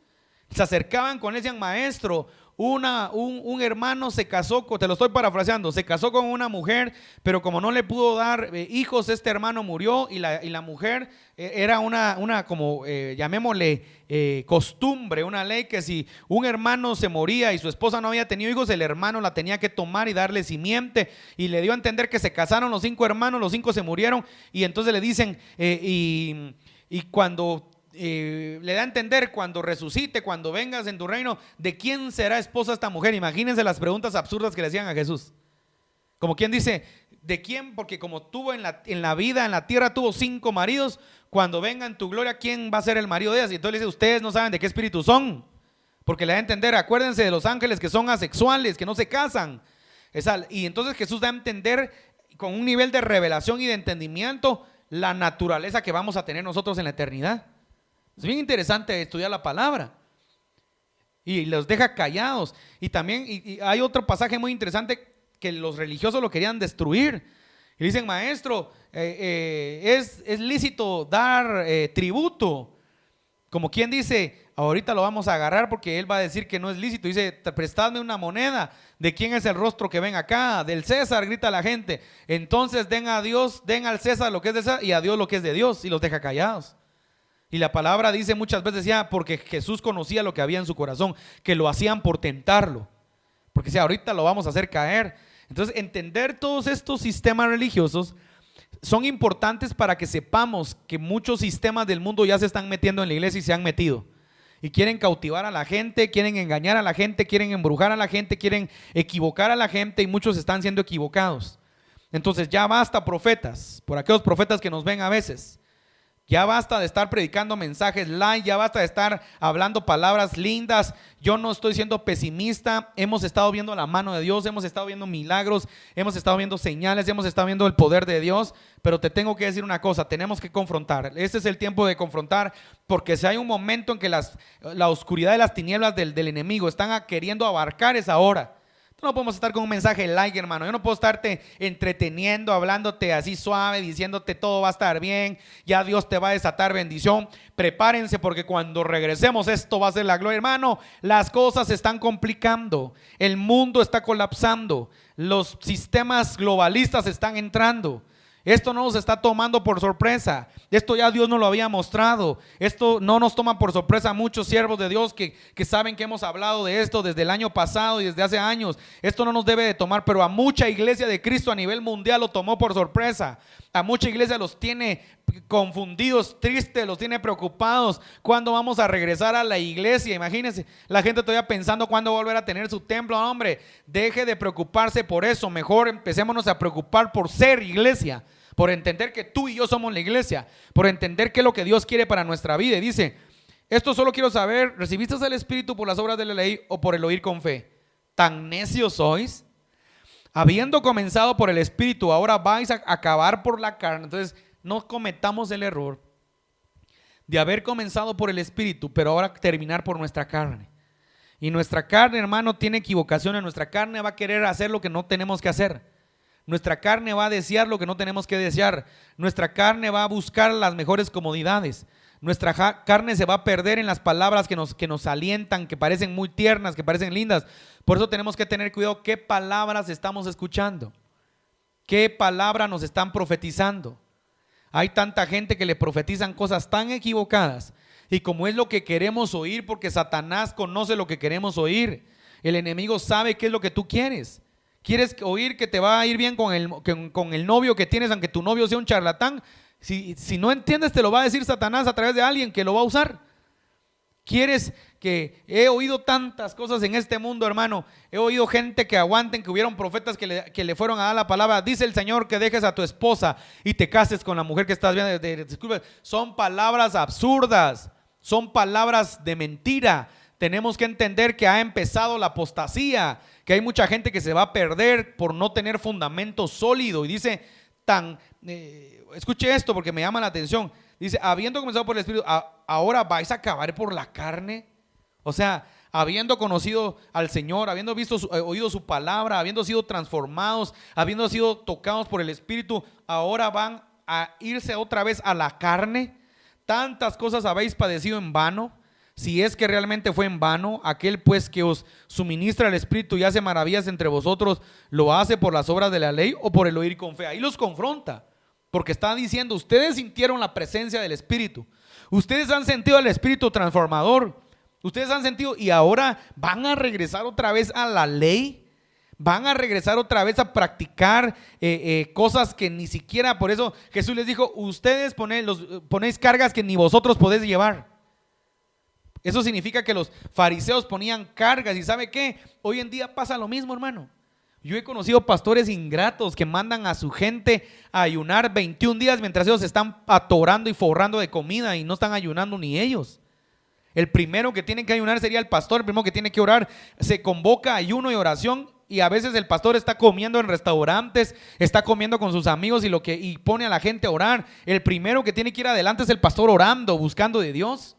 Se acercaban con él y decían: maestro, un hermano se casó, te lo estoy parafraseando, se casó con una mujer, pero como no le pudo dar hijos, este hermano murió, y la mujer era una como llamémosle costumbre, una ley que si un hermano se moría y su esposa no había tenido hijos, el hermano la tenía que tomar y darle simiente, y le dio a entender que se casaron los 5 hermanos, los 5 se murieron, y entonces le dicen y cuando le da a entender, cuando resucite, cuando vengas en tu reino, ¿de quién será esposa esta mujer? Imagínense las preguntas absurdas que le hacían a Jesús. Como quien dice: ¿de quién? Porque como tuvo en la vida, en la tierra, tuvo 5 maridos. Cuando venga en tu gloria, ¿quién va a ser el marido de ellas? Y entonces le dice: ustedes no saben de qué espíritu son. Porque le da a entender, acuérdense de los ángeles que son asexuales, que no se casan. Y entonces Jesús da a entender con un nivel de revelación y de entendimiento la naturaleza que vamos a tener nosotros en la eternidad. Es bien interesante estudiar la palabra y los deja callados. Y también y hay otro pasaje muy interesante que los religiosos lo querían destruir. Y dicen: maestro, es lícito dar tributo. Como quien dice: ahorita lo vamos a agarrar porque él va a decir que no es lícito. Dice: prestadme una moneda. ¿De quién es el rostro que ven acá? Del César, grita la gente. Entonces den a Dios, den al César lo que es de César y a Dios lo que es de Dios. Y los deja callados. Y la palabra dice muchas veces ya, porque Jesús conocía lo que había en su corazón, que lo hacían por tentarlo, porque si ahorita lo vamos a hacer caer. Entonces, entender todos estos sistemas religiosos son importantes para que sepamos que muchos sistemas del mundo ya se están metiendo en la iglesia y se han metido. Y quieren cautivar a la gente, quieren engañar a la gente, quieren embrujar a la gente, quieren equivocar a la gente, y muchos están siendo equivocados. Entonces ya basta, profetas, por aquellos profetas que nos ven a veces. Ya basta de estar predicando mensajes light, ya basta de estar hablando palabras lindas. Yo no estoy siendo pesimista. Hemos estado viendo la mano de Dios, hemos estado viendo milagros, hemos estado viendo señales, hemos estado viendo el poder de Dios. Pero te tengo que decir una cosa: tenemos que confrontar. Este es el tiempo de confrontar, porque si hay un momento en que la oscuridad de las tinieblas del enemigo están queriendo abarcar, es ahora. No podemos estar con un mensaje like, hermano. Yo no puedo estarte entreteniendo, hablándote así suave, diciéndote todo va a estar bien, ya Dios te va a desatar bendición. Prepárense, porque cuando regresemos esto va a ser la gloria. Hermano, las cosas se están complicando, el mundo está colapsando, los sistemas globalistas están entrando. Esto no nos está tomando por sorpresa. Esto ya Dios nos lo había mostrado. Esto no nos toma por sorpresa a muchos siervos de Dios que saben que hemos hablado de esto desde el año pasado y desde hace años. Esto no nos debe de tomar, pero a mucha iglesia de Cristo a nivel mundial lo tomó por sorpresa. A mucha iglesia los tiene confundidos, tristes, los tiene preocupados. ¿Cuándo vamos a regresar a la iglesia? Imagínense, la gente todavía pensando cuándo volver a tener su templo. Hombre, deje de preocuparse por eso. Mejor empecémonos a preocupar por ser iglesia, por entender que tú y yo somos la iglesia, por entender qué es lo que Dios quiere para nuestra vida. Y dice: esto solo quiero saber, ¿recibiste el Espíritu por las obras de la ley o por el oír con fe? ¿Tan necios sois? Habiendo comenzado por el Espíritu, ahora vais a acabar por la carne. Entonces, no cometamos el error de haber comenzado por el Espíritu, pero ahora terminar por nuestra carne. Y nuestra carne, hermano, tiene equivocaciones. Nuestra carne va a querer hacer lo que no tenemos que hacer. Nuestra carne va a desear lo que no tenemos que desear. Nuestra carne va a buscar las mejores comodidades. Nuestra carne se va a perder en las palabras que nos alientan, que parecen muy tiernas, que parecen lindas. Por eso tenemos que tener cuidado qué palabras estamos escuchando, qué palabra nos están profetizando. Hay tanta gente que le profetizan cosas tan equivocadas, y como es lo que queremos oír, porque Satanás conoce lo que queremos oír. El enemigo sabe qué es lo que tú quieres. ¿Quieres oír que te va a ir bien con el novio que tienes, aunque tu novio sea un charlatán? Si no entiendes, te lo va a decir Satanás a través de alguien que lo va a usar. ¿Quieres que he oído tantas cosas en este mundo, hermano? He oído gente que aguanten, que hubieron profetas que le fueron a dar la palabra: dice el Señor que dejes a tu esposa y te cases con la mujer que estás viendo. Disculpe, son palabras absurdas, son palabras de mentira. Tenemos que entender que ha empezado la apostasía, que hay mucha gente que se va a perder por no tener fundamento sólido. Y dice escuche esto porque me llama la atención. Dice: habiendo comenzado por el Espíritu, ahora vais a acabar por la carne. O sea, habiendo conocido al Señor, habiendo oído su palabra, habiendo sido transformados, habiendo sido tocados por el Espíritu, ahora van a irse otra vez a la carne. Tantas cosas habéis padecido en vano. Si es que realmente fue en vano, aquel pues que os suministra el Espíritu y hace maravillas entre vosotros, ¿lo hace por las obras de la ley o por el oír con fe? Ahí los confronta, porque está diciendo, ustedes sintieron la presencia del Espíritu, ustedes han sentido el Espíritu transformador, ustedes han sentido, y ahora van a regresar otra vez a la ley, van a regresar otra vez a practicar cosas que ni siquiera. Por eso Jesús les dijo, ustedes ponéis cargas que ni vosotros podéis llevar. Eso significa que los fariseos ponían cargas. ¿Y sabe qué? Hoy en día pasa lo mismo, hermano. Yo he conocido pastores ingratos que mandan a su gente a ayunar 21 días mientras ellos se están atorando y forrando de comida y no están ayunando ni ellos. El primero que tiene que ayunar sería el pastor, el primero que tiene que orar. Se convoca ayuno y oración, y a veces el pastor está comiendo en restaurantes, está comiendo con sus amigos y pone a la gente a orar. El primero que tiene que ir adelante es el pastor orando, buscando de Dios.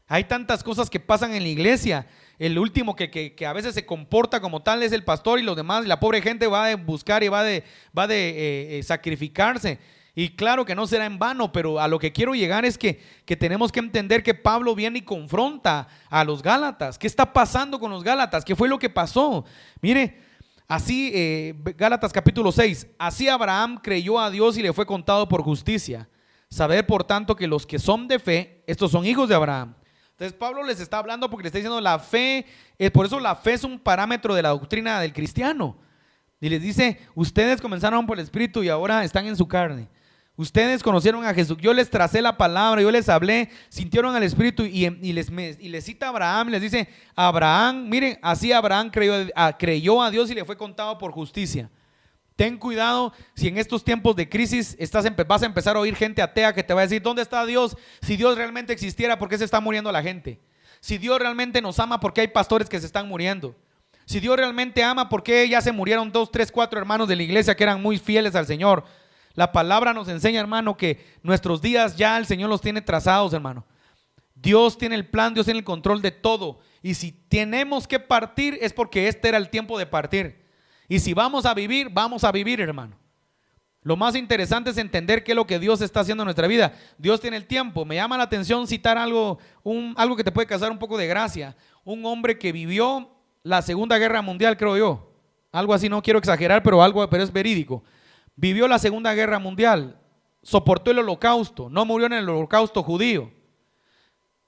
Hay tantas cosas que pasan en la iglesia. El último que a veces se comporta como tal es el pastor, y los demás, la pobre gente va a buscar y va de sacrificarse. Y claro que no será en vano, pero a lo que quiero llegar es que tenemos que entender que Pablo viene y confronta a los Gálatas. ¿Qué está pasando con los Gálatas? ¿Qué fue lo que pasó? Mire, así, Gálatas capítulo 6, así Abraham creyó a Dios y le fue contado por justicia. Sabed por tanto que los que son de fe, estos son hijos de Abraham. Entonces Pablo les está hablando porque le está diciendo la fe, por eso la fe es un parámetro de la doctrina del cristiano. Y les dice, ustedes comenzaron por el Espíritu y ahora están en su carne. Ustedes conocieron a Jesús, yo les tracé la palabra, yo les hablé, sintieron al Espíritu, y les cita a Abraham, les dice, Abraham, miren, así Abraham creyó a Dios y le fue contado por justicia. Ten cuidado si en estos tiempos de crisis vas a empezar a oír gente atea que te va a decir, ¿dónde está Dios? Si Dios realmente existiera, ¿por qué se está muriendo la gente? Si Dios realmente nos ama, ¿por qué hay pastores que se están muriendo? Si Dios realmente ama, ¿por qué ya se murieron 2, 3, 4 hermanos de la iglesia que eran muy fieles al Señor? La palabra nos enseña, hermano, que nuestros días ya el Señor los tiene trazados, hermano. Dios tiene el plan, Dios tiene el control de todo. Y si tenemos que partir es porque este era el tiempo de partir. Y si vamos a vivir, hermano. Lo más interesante es entender qué es lo que Dios está haciendo en nuestra vida. Dios tiene el tiempo. Me llama la atención citar algo que te puede causar un poco de gracia. Un hombre que vivió la Segunda Guerra Mundial, creo yo. Algo así, no quiero exagerar, pero es verídico. Vivió la Segunda Guerra Mundial, soportó el holocausto, no murió en el holocausto judío.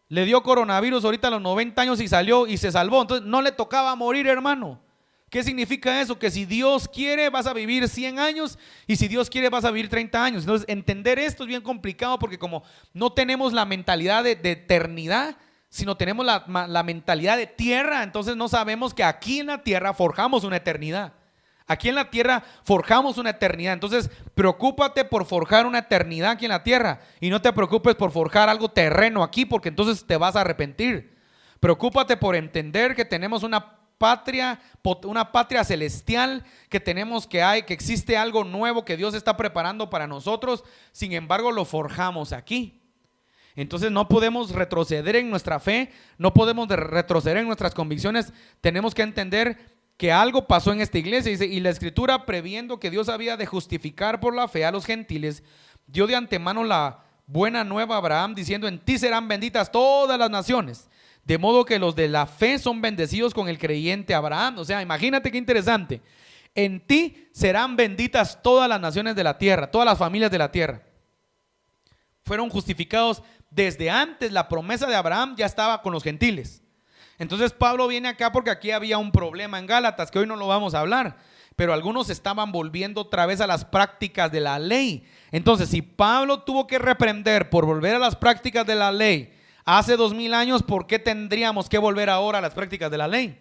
Le dio coronavirus ahorita a los 90 años y salió y se salvó. Entonces no le tocaba morir, hermano. ¿Qué significa eso? Que si Dios quiere vas a vivir 100 años y si Dios quiere vas a vivir 30 años. Entonces entender esto es bien complicado porque como no tenemos la mentalidad de eternidad, sino tenemos la mentalidad de tierra, entonces no sabemos que aquí en la tierra forjamos una eternidad. Aquí en la tierra forjamos una eternidad. Entonces preocúpate por forjar una eternidad aquí en la tierra y no te preocupes por forjar algo terreno aquí, porque entonces te vas a arrepentir. Preocúpate por entender que tenemos una patria celestial, que que existe algo nuevo que Dios está preparando para nosotros. Sin embargo, lo forjamos aquí. Entonces no podemos retroceder en nuestra fe, no podemos retroceder en nuestras convicciones. Tenemos que entender que algo pasó en esta iglesia. Dice, y la Escritura, previendo que Dios había de justificar por la fe a los gentiles, dio de antemano la buena nueva a Abraham, diciendo, en ti serán benditas todas las naciones. De modo que los de la fe son bendecidos con el creyente Abraham. O sea, imagínate qué interesante. En ti serán benditas todas las naciones de la tierra, todas las familias de la tierra. Fueron justificados desde antes. La promesa de Abraham ya estaba con los gentiles. Entonces Pablo viene acá porque aquí había un problema en Gálatas, que hoy no lo vamos a hablar, pero algunos estaban volviendo otra vez a las prácticas de la ley. Entonces, si Pablo tuvo que reprender por volver a las prácticas de la ley hace 2000 años, ¿por qué tendríamos que volver ahora a las prácticas de la ley?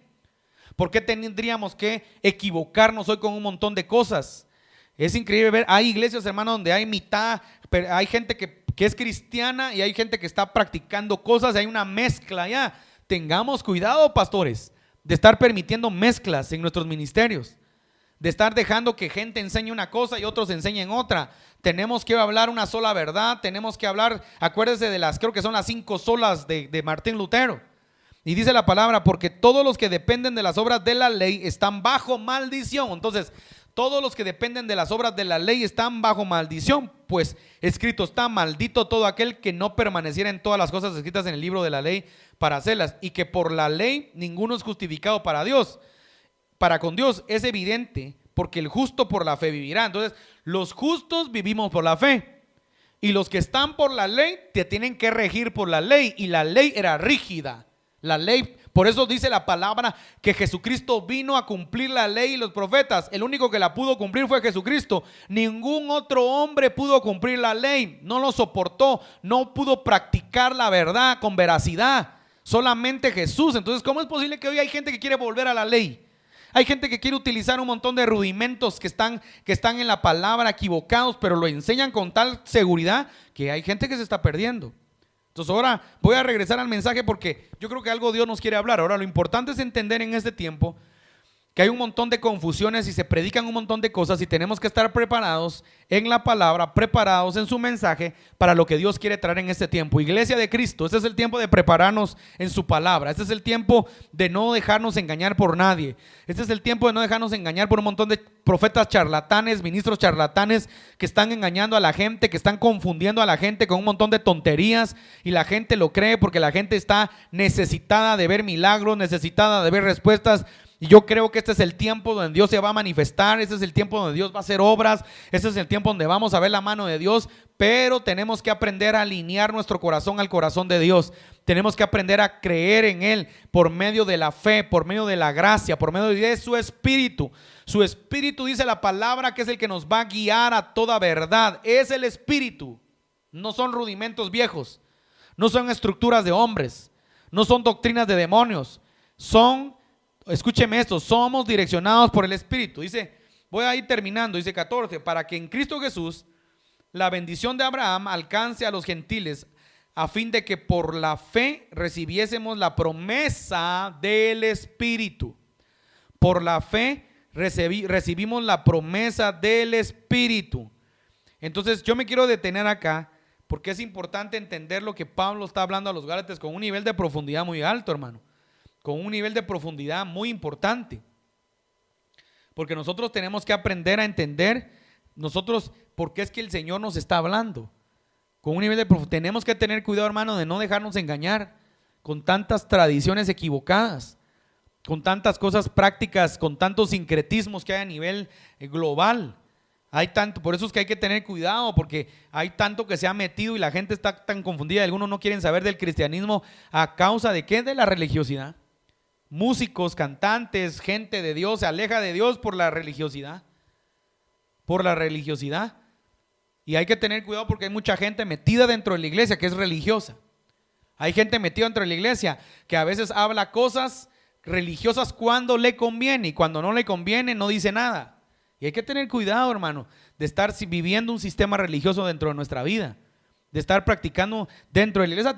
¿Por qué tendríamos que equivocarnos hoy con un montón de cosas? Es increíble ver, hay iglesias, hermano, donde hay hay gente que es cristiana y hay gente que está practicando cosas, hay una mezcla ya. Tengamos cuidado, pastores, de estar permitiendo mezclas en nuestros ministerios, de estar dejando que gente enseñe una cosa y otros enseñen otra. Tenemos que hablar una sola verdad, tenemos que hablar, acuérdese de creo que son las 5 solas de Martín Lutero. Y dice la palabra, porque todos los que dependen de las obras de la ley están bajo maldición. Entonces, todos los que dependen de las obras de la ley están bajo maldición, pues escrito está: maldito todo aquel que no permaneciera en todas las cosas escritas en el libro de la ley para hacerlas. Y que por la ley ninguno es justificado para Dios, para con Dios. Es evidente, porque el justo por la fe vivirá. Entonces, los justos vivimos por la fe, y los que están por la ley te tienen que regir por la ley, y la ley era rígida. La ley, por eso dice la palabra que Jesucristo vino a cumplir la ley y los profetas. El único que la pudo cumplir fue Jesucristo. Ningún otro hombre pudo cumplir la ley, no lo soportó, no pudo practicar la verdad con veracidad. Solamente Jesús. Entonces, ¿cómo es posible que hoy hay gente que quiere volver a la ley? Hay gente que quiere utilizar un montón de rudimentos que están en la palabra equivocados, pero lo enseñan con tal seguridad que hay gente que se está perdiendo. Entonces ahora voy a regresar al mensaje, porque yo creo que algo Dios nos quiere hablar. Ahora, lo importante es entender en este tiempo que hay un montón de confusiones y se predican un montón de cosas, y tenemos que estar preparados en la palabra, preparados en su mensaje para lo que Dios quiere traer en este tiempo. Iglesia de Cristo, este es el tiempo de prepararnos en su palabra. Este es el tiempo de no dejarnos engañar por nadie. Este es el tiempo de no dejarnos engañar por un montón de profetas charlatanes, ministros charlatanes que están engañando a la gente, que están confundiendo a la gente con un montón de tonterías, y la gente lo cree porque la gente está necesitada de ver milagros, necesitada de ver respuestas. Y yo creo que este es el tiempo donde Dios se va a manifestar. Este es el tiempo donde Dios va a hacer obras. Este es el tiempo donde vamos a ver la mano de Dios. Pero tenemos que aprender a alinear nuestro corazón al corazón de Dios. Tenemos que aprender a creer en Él por medio de la fe, por medio de la gracia, por medio de su Espíritu. Su Espíritu, dice la palabra, que es el que nos va a guiar a toda verdad. Es el Espíritu. No son rudimentos viejos. No son estructuras de hombres. No son doctrinas de demonios. Escúcheme esto, somos direccionados por el Espíritu. Dice, voy a ir terminando, dice 14, para que en Cristo Jesús la bendición de Abraham alcance a los gentiles, a fin de que por la fe recibiésemos la promesa del Espíritu. Por la fe recibimos la promesa del Espíritu. Entonces yo me quiero detener acá, porque es importante entender lo que Pablo está hablando a los Gálatas con un nivel de profundidad muy alto, hermano. Con un nivel de profundidad muy importante, porque nosotros tenemos que aprender a entender nosotros por qué es que el Señor nos está hablando. Con un nivel de profundidad tenemos que tener cuidado, hermano, de no dejarnos engañar con tantas tradiciones equivocadas, con tantas cosas prácticas, con tantos sincretismos que hay a nivel global. Hay tanto, por eso es que hay que tener cuidado, porque hay tanto que se ha metido y la gente está tan confundida. Algunos no quieren saber del cristianismo a causa de ¿qué? De la religiosidad. Músicos, cantantes, gente de Dios se aleja de Dios por la religiosidad. Por la religiosidad. Y hay que tener cuidado, porque hay mucha gente metida dentro de la iglesia que es religiosa. Hay gente metida dentro de la iglesia que a veces habla cosas religiosas cuando le conviene, y cuando no le conviene no dice nada. Y hay que tener cuidado, hermano, de estar viviendo un sistema religioso dentro de nuestra vida, de estar practicando dentro de la iglesia.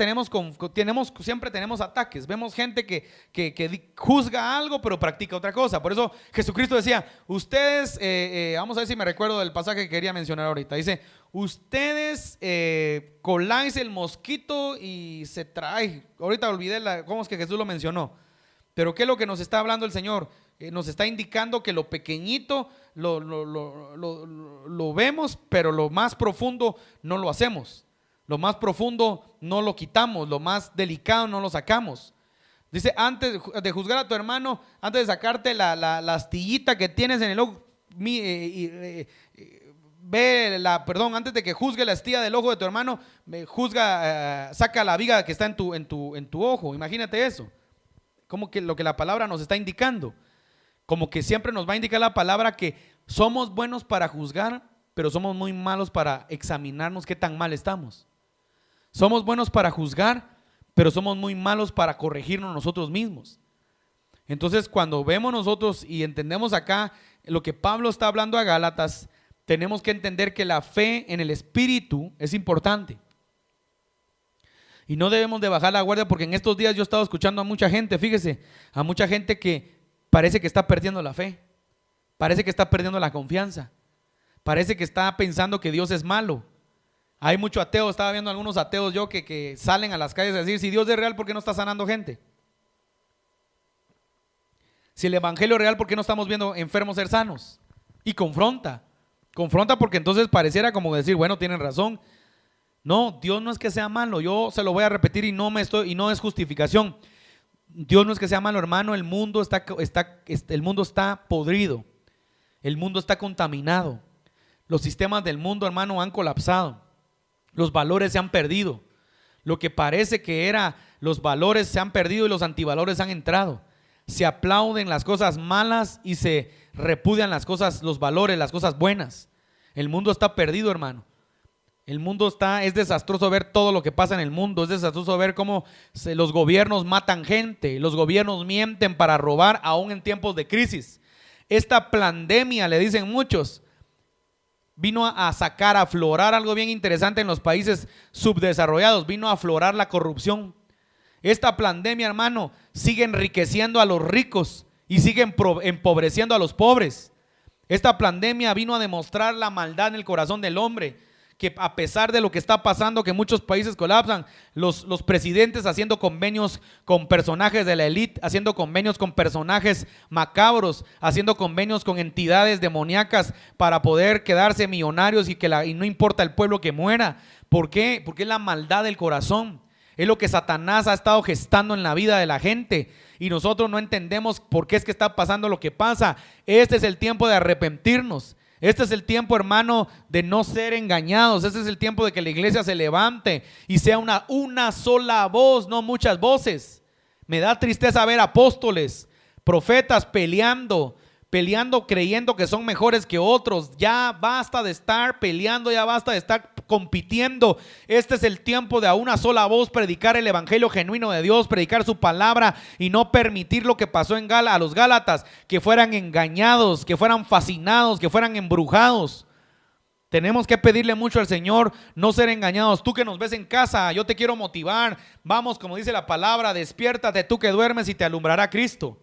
Siempre tenemos ataques. Vemos gente que juzga algo pero practica otra cosa. Por eso Jesucristo decía, ustedes, vamos a ver si me recuerdo del pasaje que quería mencionar ahorita. Dice, ustedes coláis el mosquito y se trae. Ahorita olvidé cómo es que Jesús lo mencionó. Pero ¿qué es lo que nos está hablando el Señor? Nos está indicando que lo pequeñito lo vemos, pero lo más profundo no lo hacemos. Lo más profundo no lo quitamos, lo más delicado no lo sacamos. Dice, antes de juzgar a tu hermano, antes de sacarte la astillita que tienes en el ojo, antes de que juzgue la astilla del ojo de tu hermano, saca la viga que está en tu ojo. Imagínate eso. Como que lo que la palabra nos está indicando. Como que siempre nos va a indicar la palabra que somos buenos para juzgar, pero somos muy malos para examinarnos qué tan mal estamos. Somos buenos para juzgar, pero somos muy malos para corregirnos nosotros mismos. Entonces, cuando vemos nosotros y entendemos acá lo que Pablo está hablando a Gálatas, tenemos que entender que la fe en el Espíritu es importante. Y no debemos de bajar la guardia, porque en estos días yo he estado escuchando a mucha gente, fíjese, a mucha gente que parece que está perdiendo la fe, parece que está perdiendo la confianza, parece que está pensando que Dios es malo. Hay mucho ateo, estaba viendo algunos ateos yo que salen a las calles a decir, si Dios es real, ¿por qué no está sanando gente? Si el evangelio es real, ¿por qué no estamos viendo enfermos ser sanos? Y confronta porque entonces pareciera como decir, bueno, tienen razón. No, Dios no es que sea malo, yo se lo voy a repetir y no es justificación. Dios no es que sea malo, hermano, el mundo está podrido, el mundo está contaminado, los sistemas del mundo, hermano, han colapsado, los valores se han perdido, lo que parece que era los valores se han perdido y los antivalores han entrado, se aplauden las cosas malas y se repudian las cosas, los valores, las cosas buenas. El mundo está perdido, hermano. Es desastroso ver todo lo que pasa en el mundo, es desastroso ver cómo los gobiernos matan gente, los gobiernos mienten para robar aún en tiempos de crisis. Esta pandemia, le dicen muchos, vino a aflorar algo bien interesante en los países subdesarrollados, vino a aflorar la corrupción. Esta pandemia, hermano, sigue enriqueciendo a los ricos y sigue empobreciendo a los pobres. Esta pandemia vino a demostrar la maldad en el corazón del hombre, que a pesar de lo que está pasando, que muchos países colapsan, los presidentes haciendo convenios con personajes de la élite, haciendo convenios con personajes macabros, haciendo convenios con entidades demoníacas para poder quedarse millonarios y no importa el pueblo que muera. ¿Por qué? Porque es la maldad del corazón. Es lo que Satanás ha estado gestando en la vida de la gente y nosotros no entendemos por qué es que está pasando lo que pasa. Este es el tiempo de arrepentirnos. Este es el tiempo, hermano, de no ser engañados. Este es el tiempo de que la iglesia se levante y sea una sola voz, no muchas voces. Me da tristeza ver apóstoles, profetas peleando creyendo que son mejores que otros. Ya basta de estar peleando, ya basta de estar compitiendo. Este es el tiempo de a una sola voz predicar el evangelio genuino de Dios, predicar su palabra y no permitir lo que pasó a los Gálatas, que fueran engañados, que fueran fascinados, que fueran embrujados. Tenemos que pedirle mucho al Señor, no ser engañados. Tú que nos ves en casa, yo te quiero motivar. Vamos, como dice la palabra, despiértate tú que duermes y te alumbrará Cristo.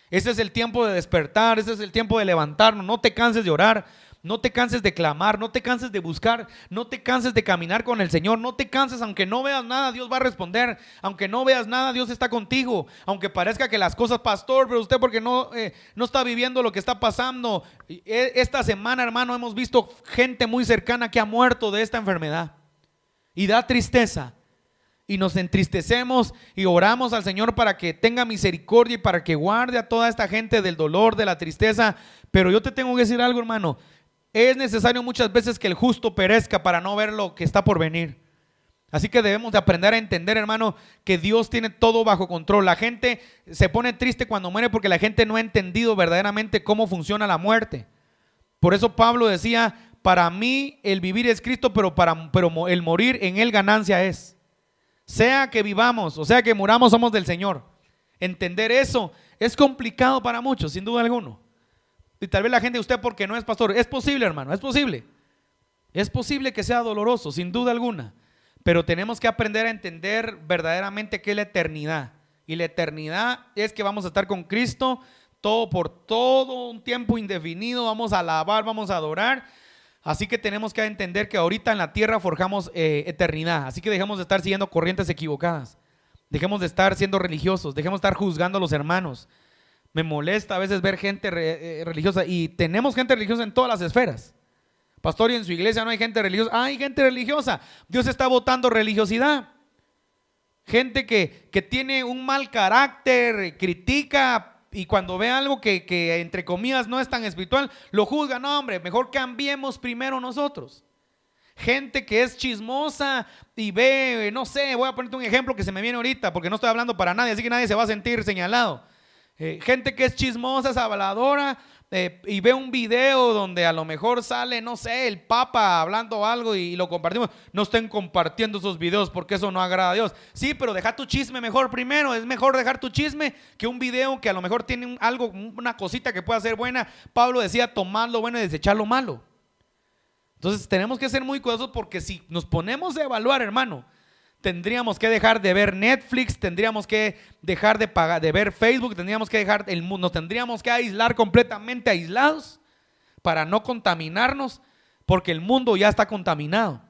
Este es el tiempo de despertar, este es el tiempo de levantarnos. No te canses de orar, no te canses de clamar, no te canses de buscar, no te canses de caminar con el Señor. No te canses, aunque no veas nada, Dios va a responder. Aunque no veas nada, Dios está contigo. Aunque parezca que las cosas, pastor, pero usted porque no está viviendo lo que está pasando. Esta semana, hermano, hemos visto gente muy cercana que ha muerto de esta enfermedad y da tristeza. Y nos entristecemos y oramos al Señor para que tenga misericordia y para que guarde a toda esta gente del dolor, de la tristeza. Pero yo te tengo que decir algo, hermano. Es necesario muchas veces que el justo perezca para no ver lo que está por venir. Así que debemos de aprender a entender, hermano, que Dios tiene todo bajo control. La gente se pone triste cuando muere porque la gente no ha entendido verdaderamente cómo funciona la muerte. Por eso Pablo decía, para mí el vivir es Cristo, pero el morir en él ganancia es. Sea que vivamos o sea que muramos, somos del Señor. Entender eso es complicado para muchos, sin duda alguna. Y tal vez la gente, usted porque no es pastor, es posible, hermano, es posible. Es posible que sea doloroso, sin duda alguna. Pero tenemos que aprender a entender verdaderamente qué es la eternidad. Y la eternidad es que vamos a estar con Cristo por todo un tiempo indefinido. Vamos a alabar, vamos a adorar. Así que tenemos que entender que ahorita en la tierra forjamos eternidad. Así que dejemos de estar siguiendo corrientes equivocadas. Dejemos de estar siendo religiosos. Dejemos de estar juzgando a los hermanos. Me molesta a veces ver gente religiosa. Y tenemos gente religiosa en todas las esferas. Pastor, ¿y en su iglesia no hay gente religiosa? Hay gente religiosa. Dios está votando religiosidad. Gente que tiene un mal carácter, critica. Y cuando ve algo que entre comillas no es tan espiritual, lo juzga. No, hombre, mejor cambiemos primero nosotros. Gente que es chismosa y ve, no sé, voy a ponerte un ejemplo que se me viene ahorita porque no estoy hablando para nadie, así que nadie se va a sentir señalado. Gente que es chismosa, es habladora y ve un video donde a lo mejor sale, no sé, el Papa hablando algo y lo compartimos. No estén compartiendo esos videos porque eso no agrada a Dios. Sí, pero deja tu chisme mejor primero. Es mejor dejar tu chisme que un video que a lo mejor tiene algo, una cosita que pueda ser buena. Pablo decía, tomad lo bueno y desechar lo malo. Entonces tenemos que ser muy cuidadosos porque si nos ponemos a evaluar, hermano, tendríamos que dejar de ver Netflix, tendríamos que dejar de ver Facebook, tendríamos que dejar el mundo, nos tendríamos que aislar completamente aislados para no contaminarnos, porque el mundo ya está contaminado.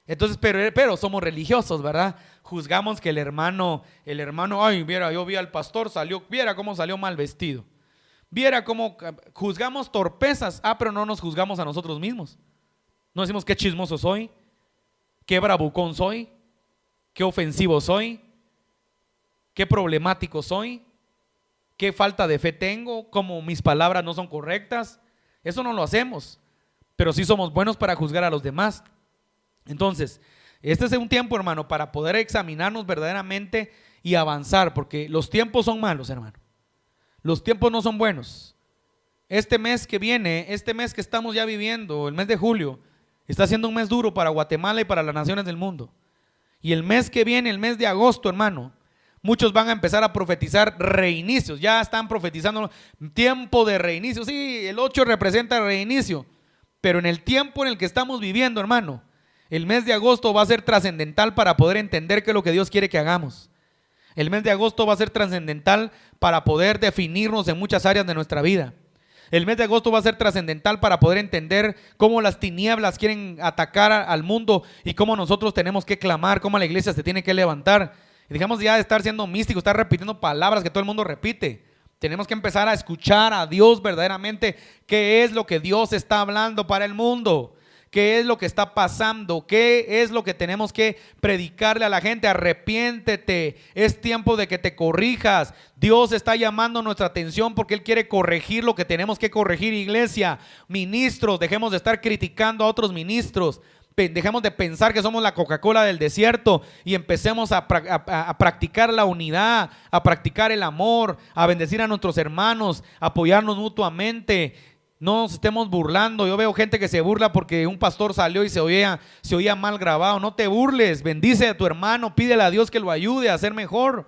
Entonces, pero somos religiosos, ¿verdad? Juzgamos que el hermano, ay, viera, yo vi al pastor, viera cómo salió mal vestido. viera cómo juzgamos torpezas, pero no nos juzgamos a nosotros mismos. No decimos qué chismoso soy, qué bravucón soy, qué ofensivo soy, qué problemático soy, qué falta de fe tengo, cómo mis palabras no son correctas. Eso no lo hacemos, pero sí somos buenos para juzgar a los demás. Entonces, este es un tiempo, hermano, para poder examinarnos verdaderamente y avanzar, porque los tiempos son malos, hermano. Los tiempos no son buenos. Este mes que viene, este mes que estamos ya viviendo, el mes de julio, está siendo un mes duro para Guatemala y para las naciones del mundo. Y el mes que viene, el mes de agosto, hermano, muchos van a empezar a profetizar reinicios. Ya están profetizando tiempo de reinicio. Sí, el 8 representa reinicio, pero en el tiempo en el que estamos viviendo, hermano, el mes de agosto va a ser trascendental para poder entender qué es lo que Dios quiere que hagamos. El mes de agosto va a ser trascendental para poder definirnos en muchas áreas de nuestra vida. El mes de agosto va a ser trascendental para poder entender cómo las tinieblas quieren atacar al mundo y cómo nosotros tenemos que clamar, cómo la iglesia se tiene que levantar. Y dejamos ya de estar siendo místicos, estar repitiendo palabras que todo el mundo repite. Tenemos que empezar a escuchar a Dios verdaderamente, qué es lo que Dios está hablando para el mundo. ¿Qué es lo que está pasando? ¿Qué es lo que tenemos que predicarle a la gente? Arrepiéntete, es tiempo de que te corrijas. Dios está llamando nuestra atención porque Él quiere corregir lo que tenemos que corregir, iglesia. Ministros, dejemos de estar criticando a otros ministros. Dejemos de pensar que somos la Coca-Cola del desierto y empecemos a practicar la unidad, a practicar el amor, a bendecir a nuestros hermanos, a apoyarnos mutuamente. No nos estemos burlando. Yo veo gente que se burla porque un pastor salió y se oía mal grabado. No te burles, bendice a tu hermano, pídele a Dios que lo ayude a ser mejor.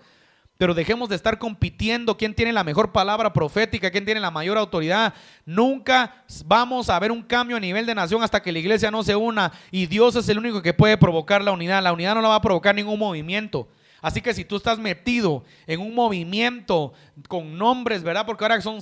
Pero dejemos de estar compitiendo quién tiene la mejor palabra profética, quién tiene la mayor autoridad. Nunca vamos a ver un cambio a nivel de nación hasta que la iglesia no se una, y Dios es el único que puede provocar la unidad. La unidad no la va a provocar ningún movimiento. Así que si tú estás metido en un movimiento con nombres, ¿verdad? Porque ahora son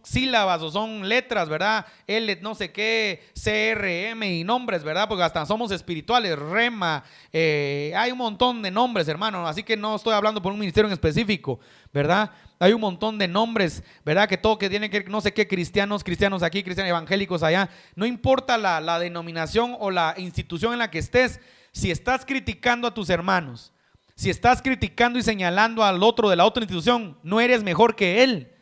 sílabas o son letras, ¿verdad? L no sé qué, CRM y nombres, ¿verdad? Porque hasta somos espirituales, rema, hay un montón de nombres, hermano. Así que no estoy hablando por un ministerio en específico, ¿verdad? Hay un montón de nombres, ¿verdad? Que todo que tiene que, no sé qué, cristianos aquí, cristianos evangélicos allá. No importa la denominación o la institución en la que estés, si estás criticando a tus hermanos, si estás criticando y señalando al otro de la otra institución, no eres mejor que él.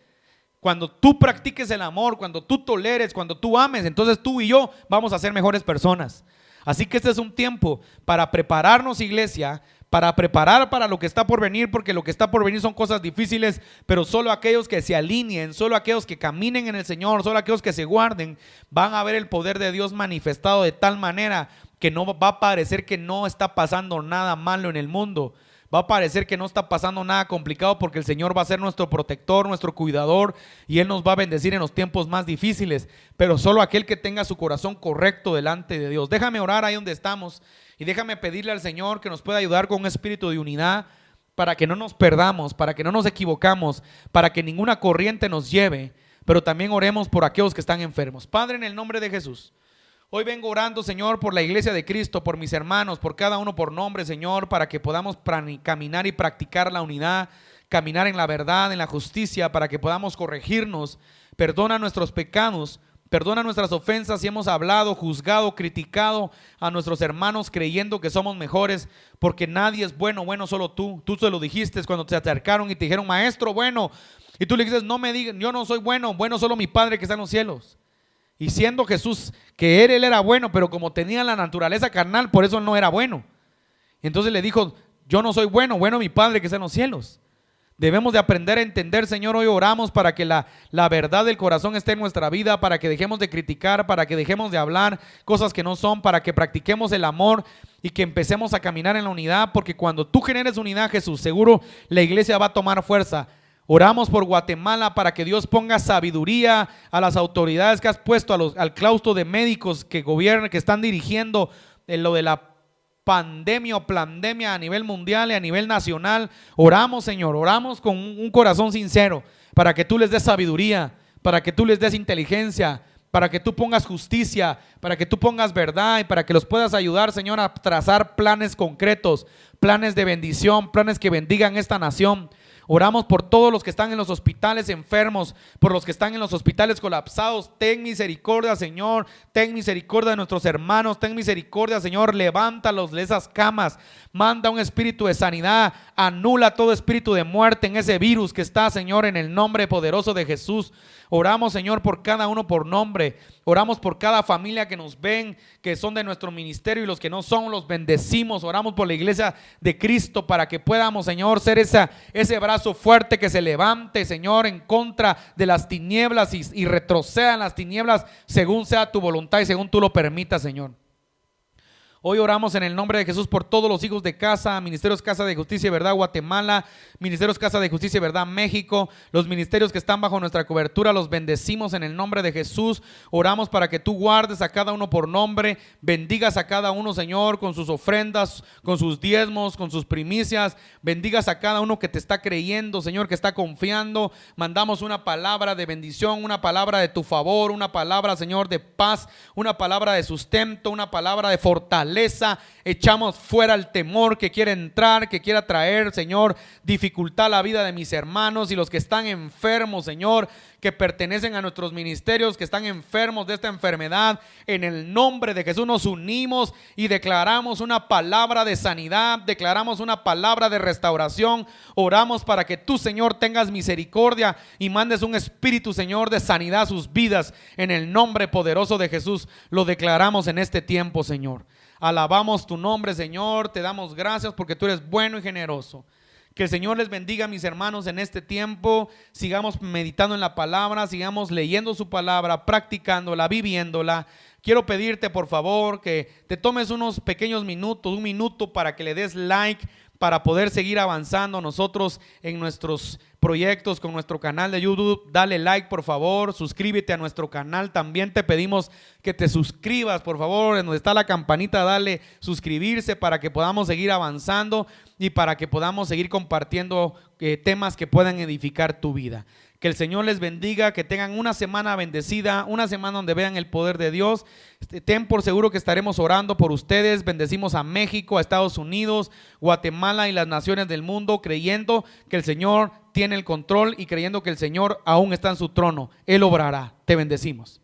Cuando tú practiques el amor, cuando tú toleres, cuando tú ames, entonces tú y yo vamos a ser mejores personas. Así que este es un tiempo para prepararnos, iglesia, para preparar para lo que está por venir, porque lo que está por venir son cosas difíciles, pero solo aquellos que se alineen, solo aquellos que caminen en el Señor, solo aquellos que se guarden, van a ver el poder de Dios manifestado de tal manera que no va a parecer que no está pasando nada malo en el mundo. Va a parecer que no está pasando nada complicado, porque el Señor va a ser nuestro protector, nuestro cuidador, y Él nos va a bendecir en los tiempos más difíciles, pero solo aquel que tenga su corazón correcto delante de Dios. Déjame orar ahí donde estamos y déjame pedirle al Señor que nos pueda ayudar con un espíritu de unidad para que no nos perdamos, para que no nos equivocamos, para que ninguna corriente nos lleve, pero también oremos por aquellos que están enfermos. Padre, en el nombre de Jesús, hoy vengo orando, Señor, por la iglesia de Cristo, por mis hermanos, por cada uno por nombre, Señor, para que podamos caminar y practicar la unidad, caminar en la verdad, en la justicia, para que podamos corregirnos. Perdona nuestros pecados, perdona nuestras ofensas si hemos hablado, juzgado, criticado a nuestros hermanos creyendo que somos mejores, porque nadie es bueno, bueno solo tú. Tú se lo dijiste cuando te acercaron y te dijeron, maestro bueno, y tú le dices, no me digas, yo no soy bueno, bueno solo mi Padre que está en los cielos. Y siendo Jesús que él era bueno, pero como tenía la naturaleza carnal, por eso él no era bueno. Entonces le dijo, yo no soy bueno, bueno mi Padre que está en los cielos. Debemos de aprender a entender, Señor. Hoy oramos para que la verdad del corazón esté en nuestra vida, para que dejemos de criticar, para que dejemos de hablar cosas que no son, para que practiquemos el amor y que empecemos a caminar en la unidad, porque cuando tú generes unidad, Jesús, seguro la iglesia va a tomar fuerza. Oramos por Guatemala para que Dios ponga sabiduría a las autoridades que has puesto, al claustro de médicos que gobiernan, que están dirigiendo lo de la pandemia o pandemia a nivel mundial y a nivel nacional. Oramos, Señor, oramos con un corazón sincero para que tú les des sabiduría, para que tú les des inteligencia, para que tú pongas justicia, para que tú pongas verdad y para que los puedas ayudar, Señor, a trazar planes concretos, planes de bendición, planes que bendigan esta nación. Oramos por todos los que están en los hospitales enfermos, por los que están en los hospitales colapsados. Ten misericordia, Señor. Ten misericordia de nuestros hermanos. Ten misericordia, Señor. Levántalos de esas camas. Manda un espíritu de sanidad. Anula todo espíritu de muerte en ese virus que está, Señor, en el nombre poderoso de Jesús. Oramos, Señor, por cada uno por nombre. Oramos por cada familia que nos ven, que son de nuestro ministerio, y los que no son, los bendecimos. Oramos por la iglesia de Cristo para que podamos, Señor, ser ese brazo fuerte que se levante, Señor, en contra de las tinieblas y retrocedan las tinieblas según sea tu voluntad y según tú lo permitas, Señor. Hoy oramos en el nombre de Jesús por todos los hijos de casa, Ministerios Casa de Justicia y Verdad Guatemala, Ministerios Casa de Justicia y Verdad México, los ministerios que están bajo nuestra cobertura, los bendecimos en el nombre de Jesús. Oramos para que tú guardes a cada uno por nombre, bendigas a cada uno, Señor, con sus ofrendas, con sus diezmos, con sus primicias. Bendigas a cada uno que te está creyendo, Señor, que está confiando. Mandamos una palabra de bendición, una palabra de tu favor, una palabra, Señor, de paz, una palabra de sustento, una palabra de fortaleza. Echamos fuera el temor que quiere entrar, que quiera traer, Señor, dificultad a la vida de mis hermanos y los que están enfermos, Señor, que pertenecen a nuestros ministerios, que están enfermos de esta enfermedad. En el nombre de Jesús nos unimos y declaramos una palabra de sanidad, declaramos una palabra de restauración. Oramos para que tú, Señor, tengas misericordia y mandes un espíritu, Señor, de sanidad a sus vidas. En el nombre poderoso de Jesús lo declaramos en este tiempo, Señor. Alabamos tu nombre, Señor, te damos gracias porque tú eres bueno y generoso. Que el Señor les bendiga, mis hermanos, en este tiempo. Sigamos meditando en la palabra, sigamos leyendo su palabra, practicándola, viviéndola. Quiero pedirte, por favor, que te tomes unos pequeños minutos, un minuto para que le des like, para poder seguir avanzando nosotros en nuestros proyectos con nuestro canal de YouTube. Dale like, por favor, suscríbete a nuestro canal. También te pedimos que te suscribas, por favor, en donde está la campanita, dale suscribirse para que podamos seguir avanzando y para que podamos seguir compartiendo temas que puedan edificar tu vida. Que el Señor les bendiga, que tengan una semana bendecida, una semana donde vean el poder de Dios. Ten por seguro que estaremos orando por ustedes. Bendecimos a México, a Estados Unidos, Guatemala y las naciones del mundo, creyendo que el Señor tiene el control y creyendo que el Señor aún está en su trono. Él obrará. Te bendecimos.